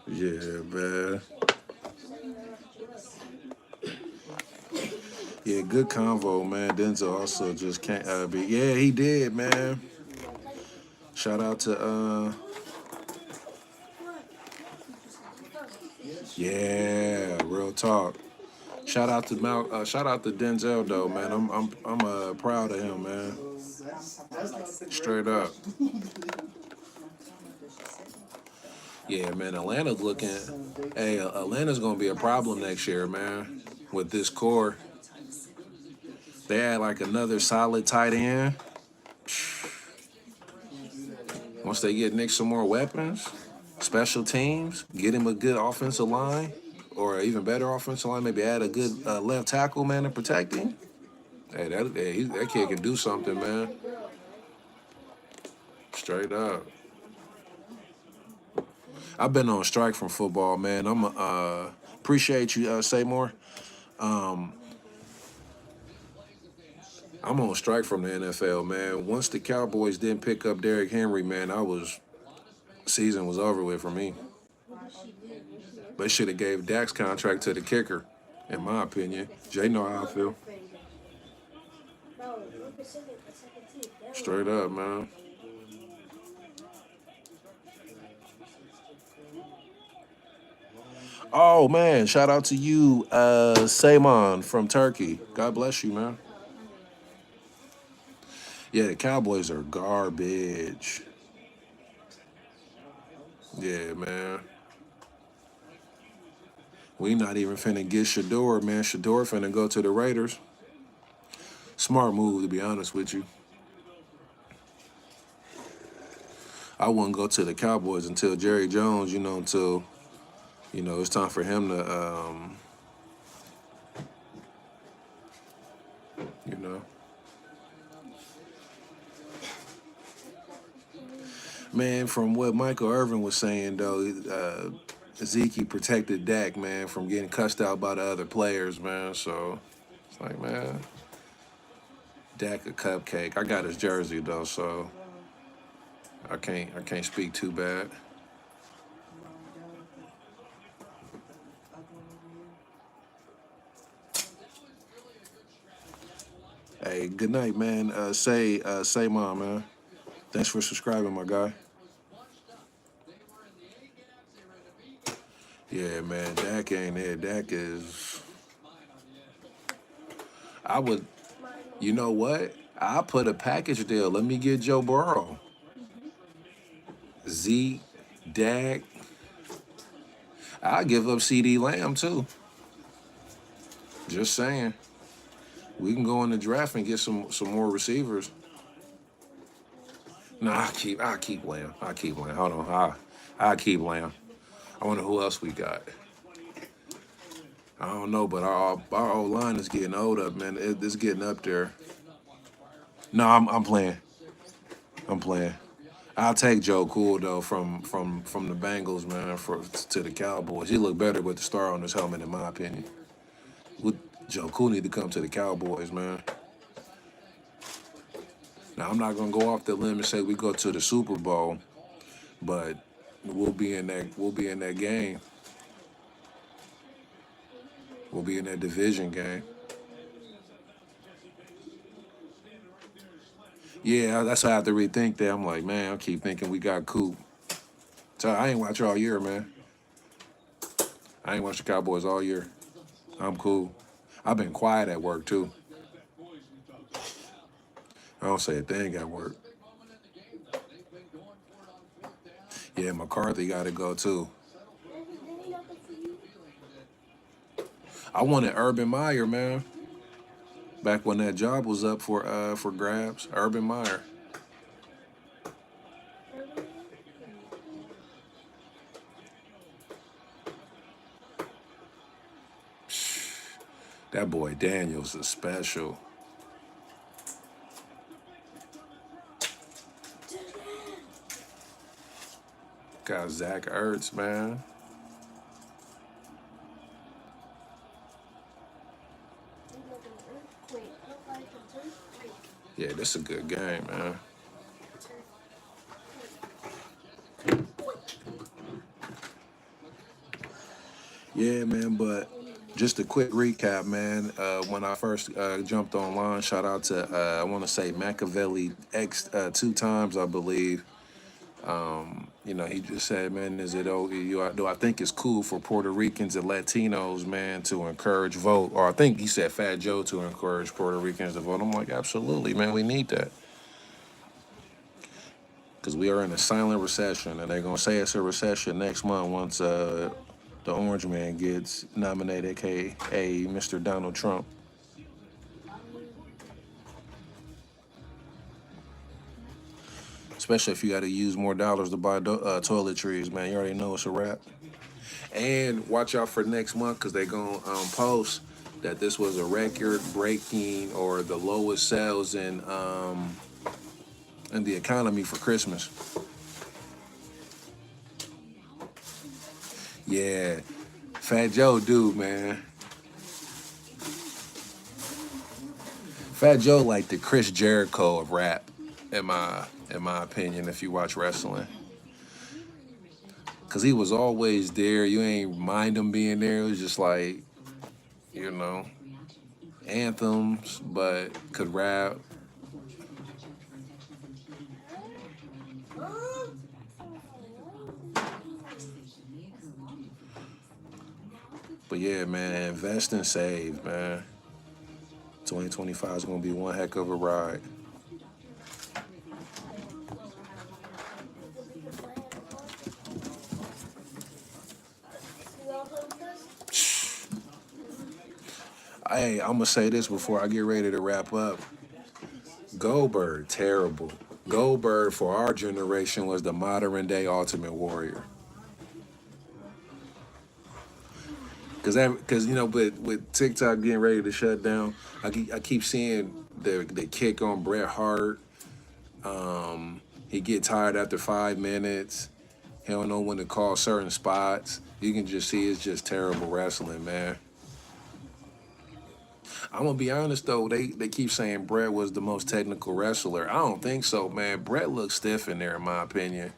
Yeah, man. Yeah, good convo, man. Denzel also just can't be. Yeah, he did, man. Shout out to yeah, real talk. Shout out to Denzel though, man. I'm proud of him, man. Straight up. Yeah, man. Atlanta's looking. Hey, Atlanta's gonna be a problem next year, man. With this core, they had like another solid tight end. Once they get Nick some more weapons, special teams, get him a good offensive line, or an even better offensive line. Maybe add a good left tackle, man, to protect him. Hey, that kid can do something, man. Straight up. I've been on strike from football, man. I'm appreciate you, Seymour. I'm on strike from the NFL, man. Once the Cowboys didn't pick up Derrick Henry, man, season was over with for me. They should have gave Dak's contract to the kicker, in my opinion. Jay know how I feel. Straight up, man. Oh man, shout out to you, Saymon from Turkey. God bless you, man. Yeah, the Cowboys are garbage. Yeah, man. We not even finna get Shador, man. Shador finna go to the Raiders. Smart move, to be honest with you. I wouldn't go to the Cowboys until Jerry Jones, until, it's time for him to, you know. Man, from what Michael Irvin was saying, though, Zeke protected Dak, man, from getting cussed out by the other players, man. So it's like, man, Dak a cupcake. I got his jersey though, so I can't speak too bad. Hey, good night, man. Say, mom, man. Thanks for subscribing, my guy. Yeah, man, Dak ain't it. Dak is. I would. You know what? I put a package deal. Let me get Joe Burrow, Zeke, Dak. I'll give up CD Lamb too. Just saying. We can go in the draft and get some more receivers. No, I keep Lamb. I keep Lamb. Hold on. I keep Lamb. I wonder who else we got. I don't know, but our old line is getting old up, man. It's getting up there. No, I'm playing. I'm playing. I'll take Joe Cool though from the Bengals, man, to the Cowboys. He looked better with the star on his helmet, in my opinion. With Joe Cool need to come to the Cowboys, man. Now I'm not gonna go off the limb and say we go to the Super Bowl, but we'll be in that game. We'll be in that division game. Yeah, that's how I have to rethink that. I'm like, man, I keep thinking we got Coop. So I ain't watch all year, man. I ain't watched the Cowboys all year. I'm cool. I've been quiet at work too. I don't say a thing at work. Yeah, McCarthy got to go too. I wanted Urban Meyer, man. Back when that job was up for grabs, Urban Meyer. That boy Daniels is special. Got Zach Ertz, man. Yeah, this is a good game, man. Yeah, man, but just a quick recap, man. When I first jumped online, shout out to, I want to say Machiavelli X 2 times, I believe. He just said, man, do I think it's cool for Puerto Ricans and Latinos, man, to encourage vote? Or I think he said Fat Joe to encourage Puerto Ricans to vote. I'm like, absolutely, man, we need that. Because we are in a silent recession, and they're going to say it's a recession next month once the Orange Man gets nominated, aka Mr. Donald Trump. Especially if you got to use more dollars to buy toiletries, man. You already know it's a wrap. And watch out for next month because they're going to post that this was a record breaking or the lowest sales in the economy for Christmas. Yeah. Fat Joe, dude, man. Fat Joe like the Chris Jericho of rap, in my opinion, if you watch wrestling. Cause he was always there. You ain't mind him being there. It was just like, you know, anthems, but could rap. But yeah, man, invest and save, man. 2025 is gonna be one heck of a ride. Hey, I'm gonna say this before I get ready to wrap up. Goldberg, terrible. Goldberg for our generation was the modern day Ultimate Warrior. Cause you know, but with TikTok getting ready to shut down, I keep seeing the kick on Bret Hart. He get tired after 5 minutes. He don't know when to call certain spots. You can just see it's just terrible wrestling, man. I'm gonna be honest though, they keep saying Bret was the most technical wrestler. I don't think so, man. Bret looks stiff in there, in my opinion.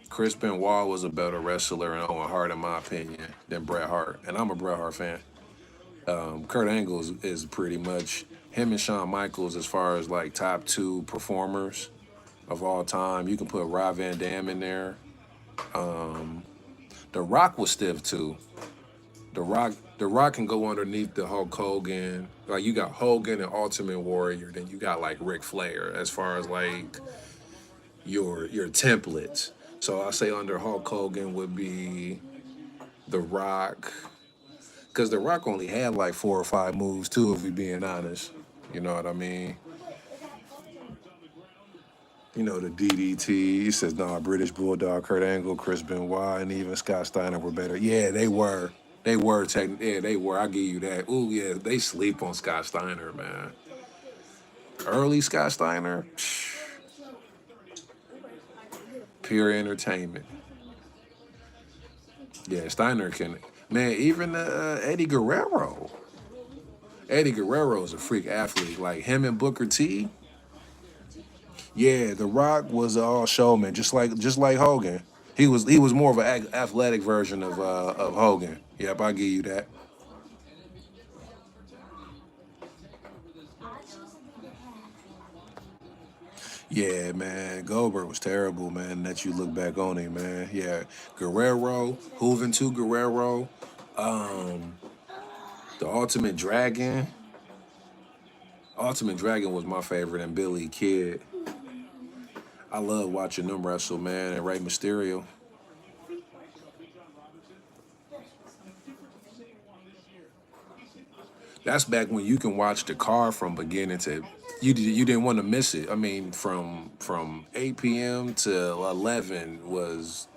Chris Benoit was a better wrestler and Owen Hart, in my opinion, than Bret Hart. And I'm a Bret Hart fan. Kurt Angle is pretty much him and Shawn Michaels as far as like top two performers of all time. You can put Rob Van Dam in there. The Rock was stiff too. The Rock can go underneath the Hulk Hogan. Like you got Hogan and Ultimate Warrior, then you got like Ric Flair as far as like your templates. So I say under Hulk Hogan would be The Rock, because The Rock only had like 4 or 5 moves too, if we being honest. You know what I mean? You know the DDT. He says, "No, British Bulldog, Kurt Angle, Chris Benoit, and even Scott Steiner were better." Yeah, they were. They were Yeah, they were. I give you that. Ooh, yeah, they sleep on Scott Steiner, man. Early Scott Steiner, pure entertainment. Yeah, Steiner can. Man, even Eddie Guerrero. Eddie Guerrero is a freak athlete. Like him and Booker T. Yeah, The Rock was all showman, just like Hogan. He was more of an athletic version of Hogan. Yep, I give you that. Yeah, man, Goldberg was terrible, man. That you look back on him, man. Yeah, Guerrero, Hooven to Guerrero, um, the Ultimate Dragon. Ultimate Dragon was my favorite, and Billy Kid. I love watching them wrestle, man, and Rey Mysterio. That's back when you can watch the card from beginning to you didn't want to miss it. I mean, from 8 p.m. to 11 was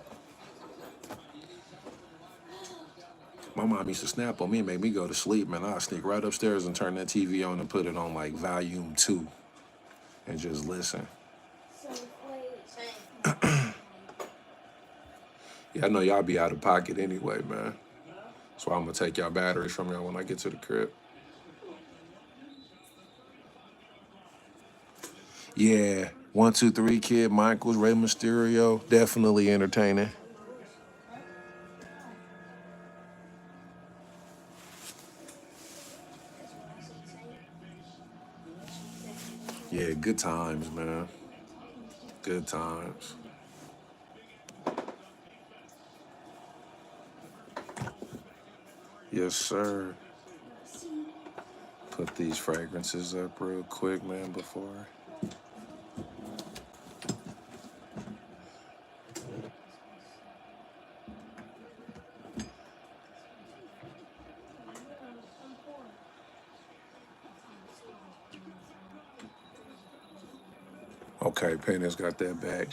my mom used to snap on me and make me go to sleep, man. I'd sneak right upstairs and turn that TV on and put it on like volume 2 and just listen. Yeah, I know y'all be out of pocket anyway, man. So I'm gonna take y'all batteries from y'all when I get to the crib. Yeah, 1, 2, 3 Kid, Michaels, Rey Mysterio, definitely entertaining. Yeah, good times, man. Good times. Yes, sir. Put these fragrances up real quick, man, before. Okay, Payne's got that back.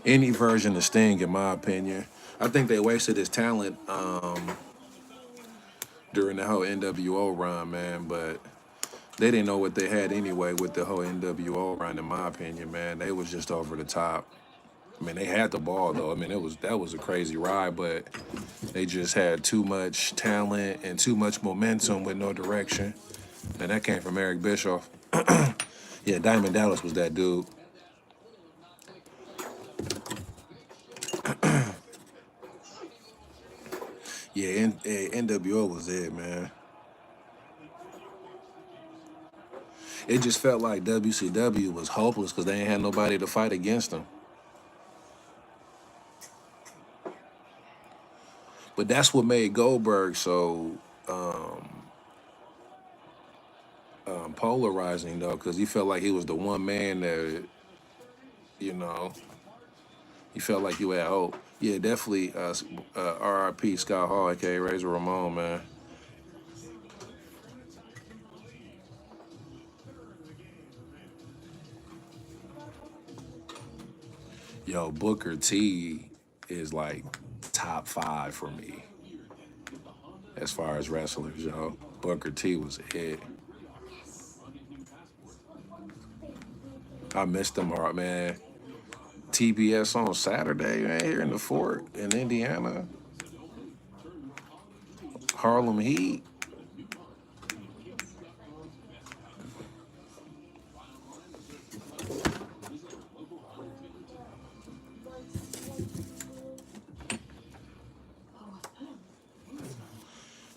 Any version of Sting, in my opinion. I think they wasted his talent during the whole NWO run, man, but they didn't know what they had anyway with the whole NWO run, in my opinion, man. They was just over the top. I mean, they had the ball though. I mean, that was a crazy ride, but they just had too much talent and too much momentum with no direction. And that came from Eric Bischoff. Yeah, Diamond Dallas was that dude. Yeah, NWO was it, man. It just felt like WCW was hopeless because they ain't had nobody to fight against them. But that's what made Goldberg so polarizing though, because he felt like he was the one man that, you know, he felt like you had hope. Yeah, definitely. R.I.P. Scott Hall, aka Razor Ramon, man. Yo, Booker T is like top 5 for me as far as wrestlers, yo. Booker T was it. I missed him hard, man. TBS on Saturday, man, here in the fort in Indiana. Harlem Heat.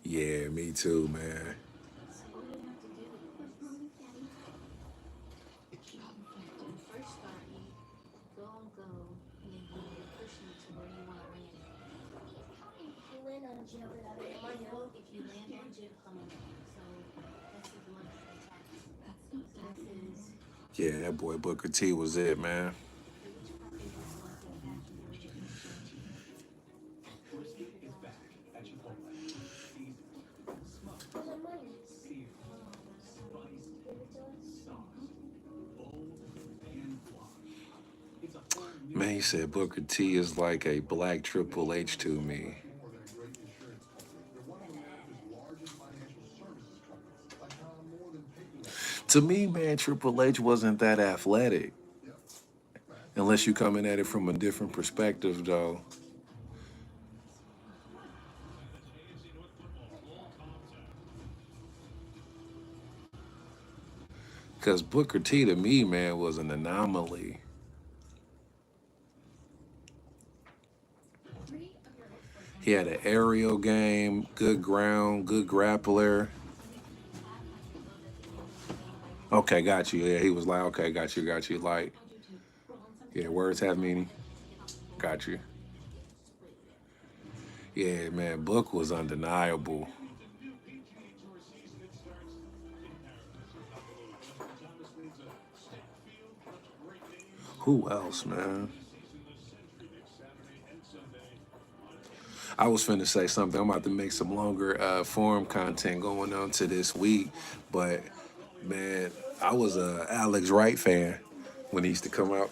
Yeah, me too, man. Yeah, that boy Booker T was it, man. Man, he said Booker T is like a black Triple H to me. To me, man, Triple H wasn't that athletic. Unless you coming at it from a different perspective, though. Because Booker T to me, man, was an anomaly. He had an aerial game, good ground, good grappler. Okay, got you. Yeah, he was like, okay, got you. Like, yeah, words have meaning. Got you. Yeah, man, Book was undeniable. Who else, man? I was finna say something. I'm about to make some longer form content going on to this week, but man, I was a Alex Wright fan when he used to come out.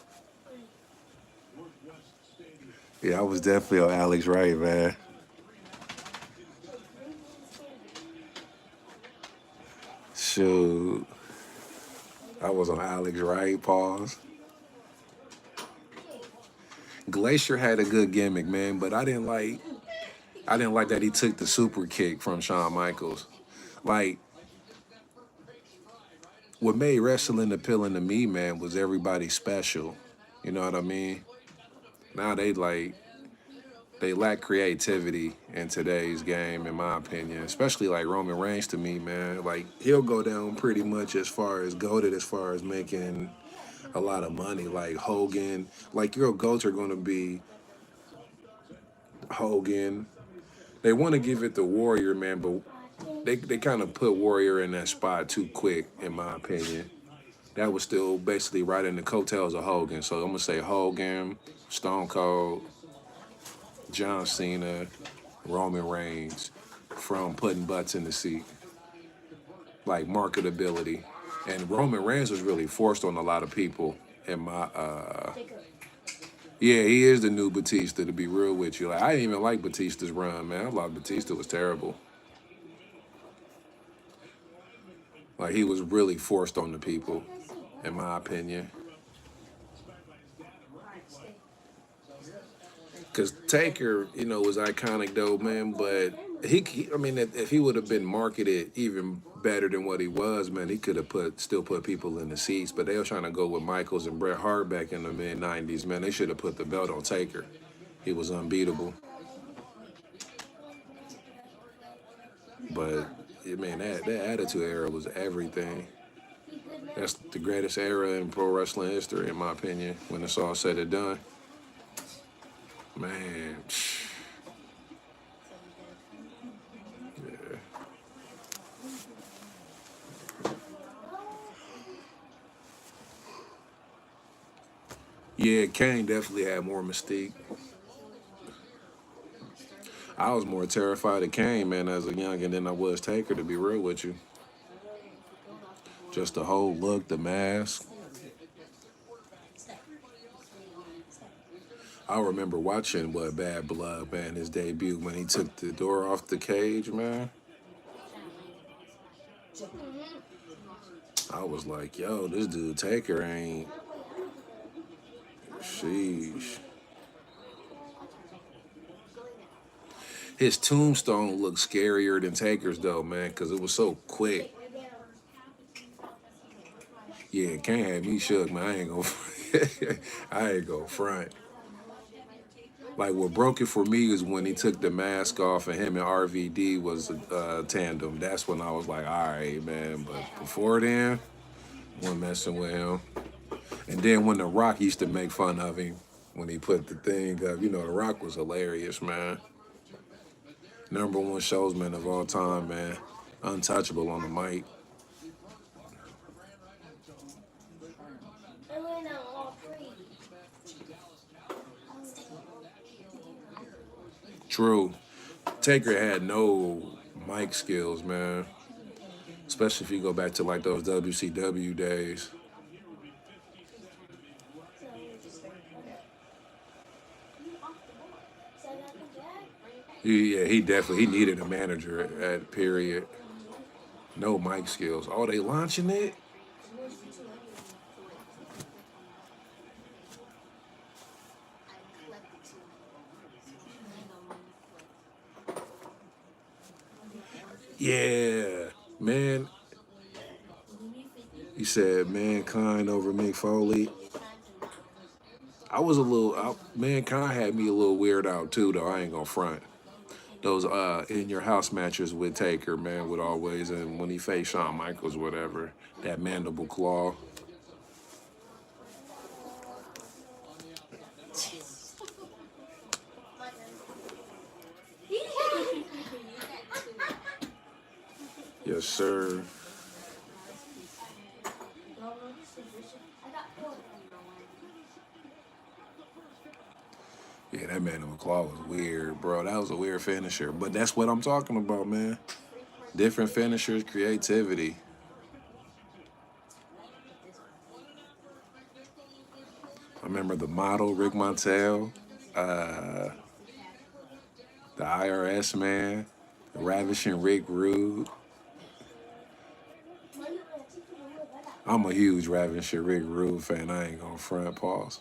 Yeah, I was definitely on Alex Wright, man. Shoot, I was on Alex Wright. Pause. Glacier had a good gimmick, man, but I didn't like that he took the super kick from Shawn Michaels. Like, what made wrestling appealing to me, man, was everybody special. You know what I mean? Now they lack creativity in today's game, in my opinion. Especially like Roman Reigns to me, man. Like he'll go down pretty much as far as goated, as far as making a lot of money. Like Hogan, like your goats are gonna be Hogan. They want to give it to Warrior, man, but they kind of put Warrior in that spot too quick, in my opinion. That was still basically right in the coattails of Hogan. So I'm gonna say Hogan, Stone Cold, John Cena, Roman Reigns, from putting butts in the seat, like marketability. And Roman Reigns was really forced on a lot of people. In my yeah, he is the new Batista. To be real with you, like I didn't even like Batista's run, man. I thought Batista was terrible. Like he was really forced on the people, in my opinion. Because Taker, was iconic though, man. But I mean, if he would have been marketed even better than what he was, man, he could have still put people in the seats. But they were trying to go with Michaels and Bret Hart back in the mid '90s, man. They should have put the belt on Taker. He was unbeatable. But man, that Attitude Era was everything. That's the greatest era in pro wrestling history, in my opinion. When it's all said and done, man. Yeah, Kane definitely had more mystique. I was more terrified of Kane, man, as a youngin' than I was Taker, to be real with you. Just the whole look, the mask. I remember watching what Bad Blood, man, his debut when he took the door off the cage, man. I was like, yo, this dude Taker ain't. Sheesh. His tombstone looked scarier than Taker's though, man, because it was so quick. Yeah, Kane had me shook, man. I ain't gonna, I ain't gonna front. Like what broke it for me is when he took the mask off and him and RVD was a tandem. That's when I was like, all right, man. But before then, wasn't messing with him. And then when The Rock used to make fun of him when he put the thing up, The Rock was hilarious, man. Number one showsman of all time, man. Untouchable on the mic. True. Taker had no mic skills, man. Especially if you go back to like those WCW days. Yeah, he needed a manager at period. No mic skills. Oh, they launching it? Yeah. Man, he said Mankind over Mick Foley. I was a little, Mankind had me a little weird out too, though. I ain't gonna front. Those in your house matches with Taker, man, would always, and when he faced Shawn Michaels, whatever, that mandible claw. Yes, sir. Yeah, that mandible claw was weird, bro. That was a weird finisher. But that's what I'm talking about, man. Different finishers, creativity. I remember the model, Rick Montel, uh, the IRS man, the Ravishing Rick Rude. I'm a huge Ravishing Rick Rude fan. I ain't gonna front pause.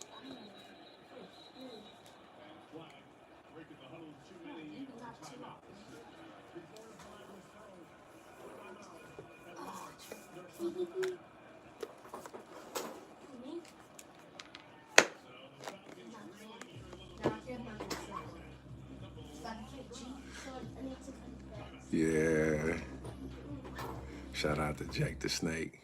Yeah. Shout out to Jake the Snake.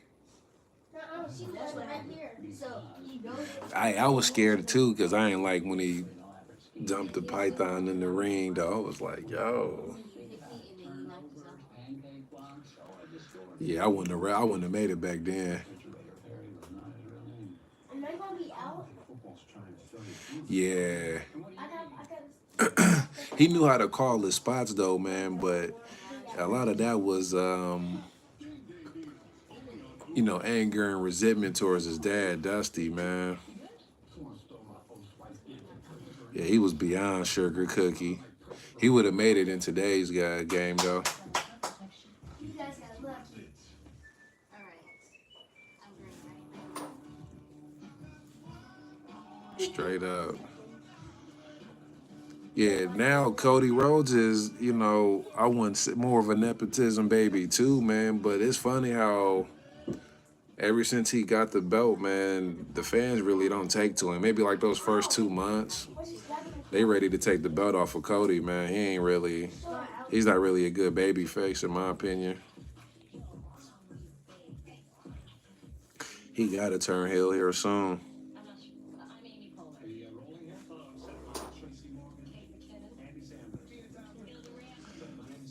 I was scared too because I ain't like when he dumped the python in the ring. Though I was like, yo, yeah, I wouldn't have made it back then. Yeah, he knew how to call his spots though, man. But a lot of that was, anger and resentment towards his dad, Dusty, man. Yeah, he was beyond sugar cookie. He would have made it in today's game though. Straight up. Yeah, now Cody Rhodes is, I wouldn't say more of a nepotism baby too, man. But it's funny how ever since he got the belt, man, the fans really don't take to him. Maybe like those first 2 months, they ready to take the belt off of Cody, man. He's not really a good baby face in my opinion. He got to turn heel here soon.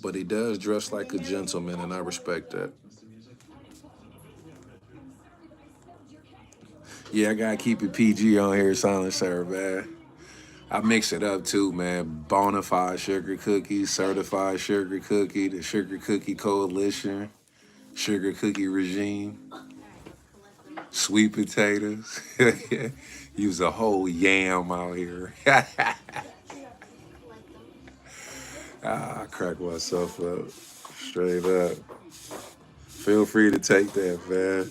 But he does dress like a gentleman, and I respect that. Yeah, I gotta keep it PG on here, Silencer, man. I mix it up too, man. Bonafide sugar cookies, certified sugar cookie, the sugar cookie coalition, sugar cookie regime, sweet potatoes. Use a whole yam out here. I crack myself up. Straight up. Feel free to take that, man.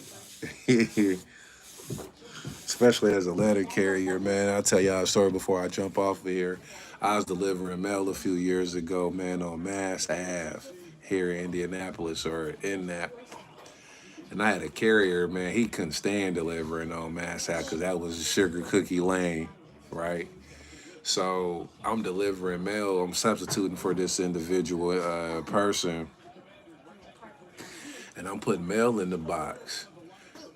Especially as a letter carrier, man. I'll tell y'all a story before I jump off of here. I was delivering mail a few years ago, man, on Mass Ave here in Indianapolis or in that. And I had a carrier, man, he couldn't stand delivering on Mass Ave because that was Sugar Cookie Lane, right? So I'm delivering mail. I'm substituting for this individual person, and I'm putting mail in the box.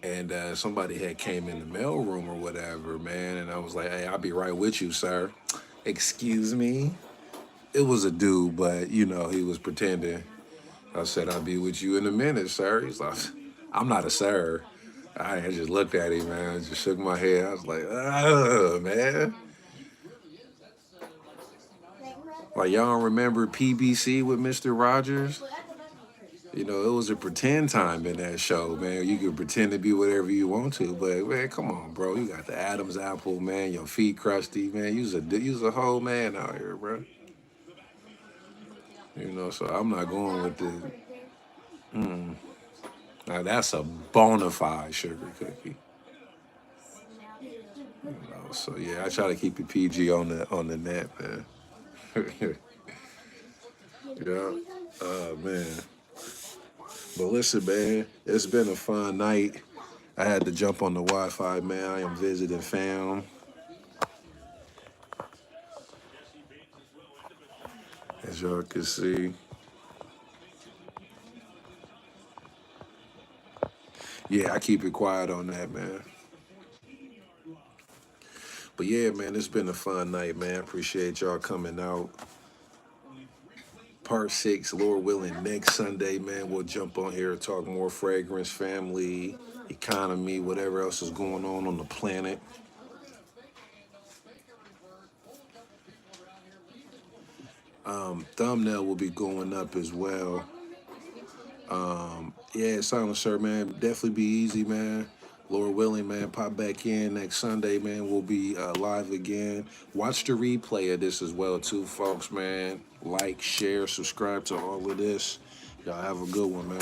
And somebody had came in the mail room or whatever, man, and I was like, "Hey, I'll be right with you, sir." Excuse me. It was a dude, but he was pretending. I said, "I'll be with you in a minute, sir." He's like, "I'm not a sir." I just looked at him, man. I just shook my head. I was like, man." Like, y'all don't remember PBC with Mr. Rogers? It was a pretend time in that show, man. You could pretend to be whatever you want to, but man, come on, bro. You got the Adam's apple, man. Your feet crusty, man. You's a whole man out here, bro. So I'm not going with the. Now that's a bona fide sugar cookie. So yeah, I try to keep it PG on the net, man. Yeah. Oh man. But listen, man, it's been a fun night. I had to jump on the Wi-Fi, man. I am visiting fam, as y'all can see. Yeah, I keep it quiet on that, man. But yeah, man, it's been a fun night, man. Appreciate y'all coming out. Part six, Lord willing, next Sunday, man, we'll jump on here and talk more fragrance, family, economy, whatever else is going on the planet. Thumbnail will be going up as well. Yeah, Silent Sir, man, definitely be easy, man. Lord willing, man, pop back in next Sunday, man. We'll be live again. Watch the replay of this as well, too, folks, man. Like, share, subscribe to all of this. Y'all have a good one, man.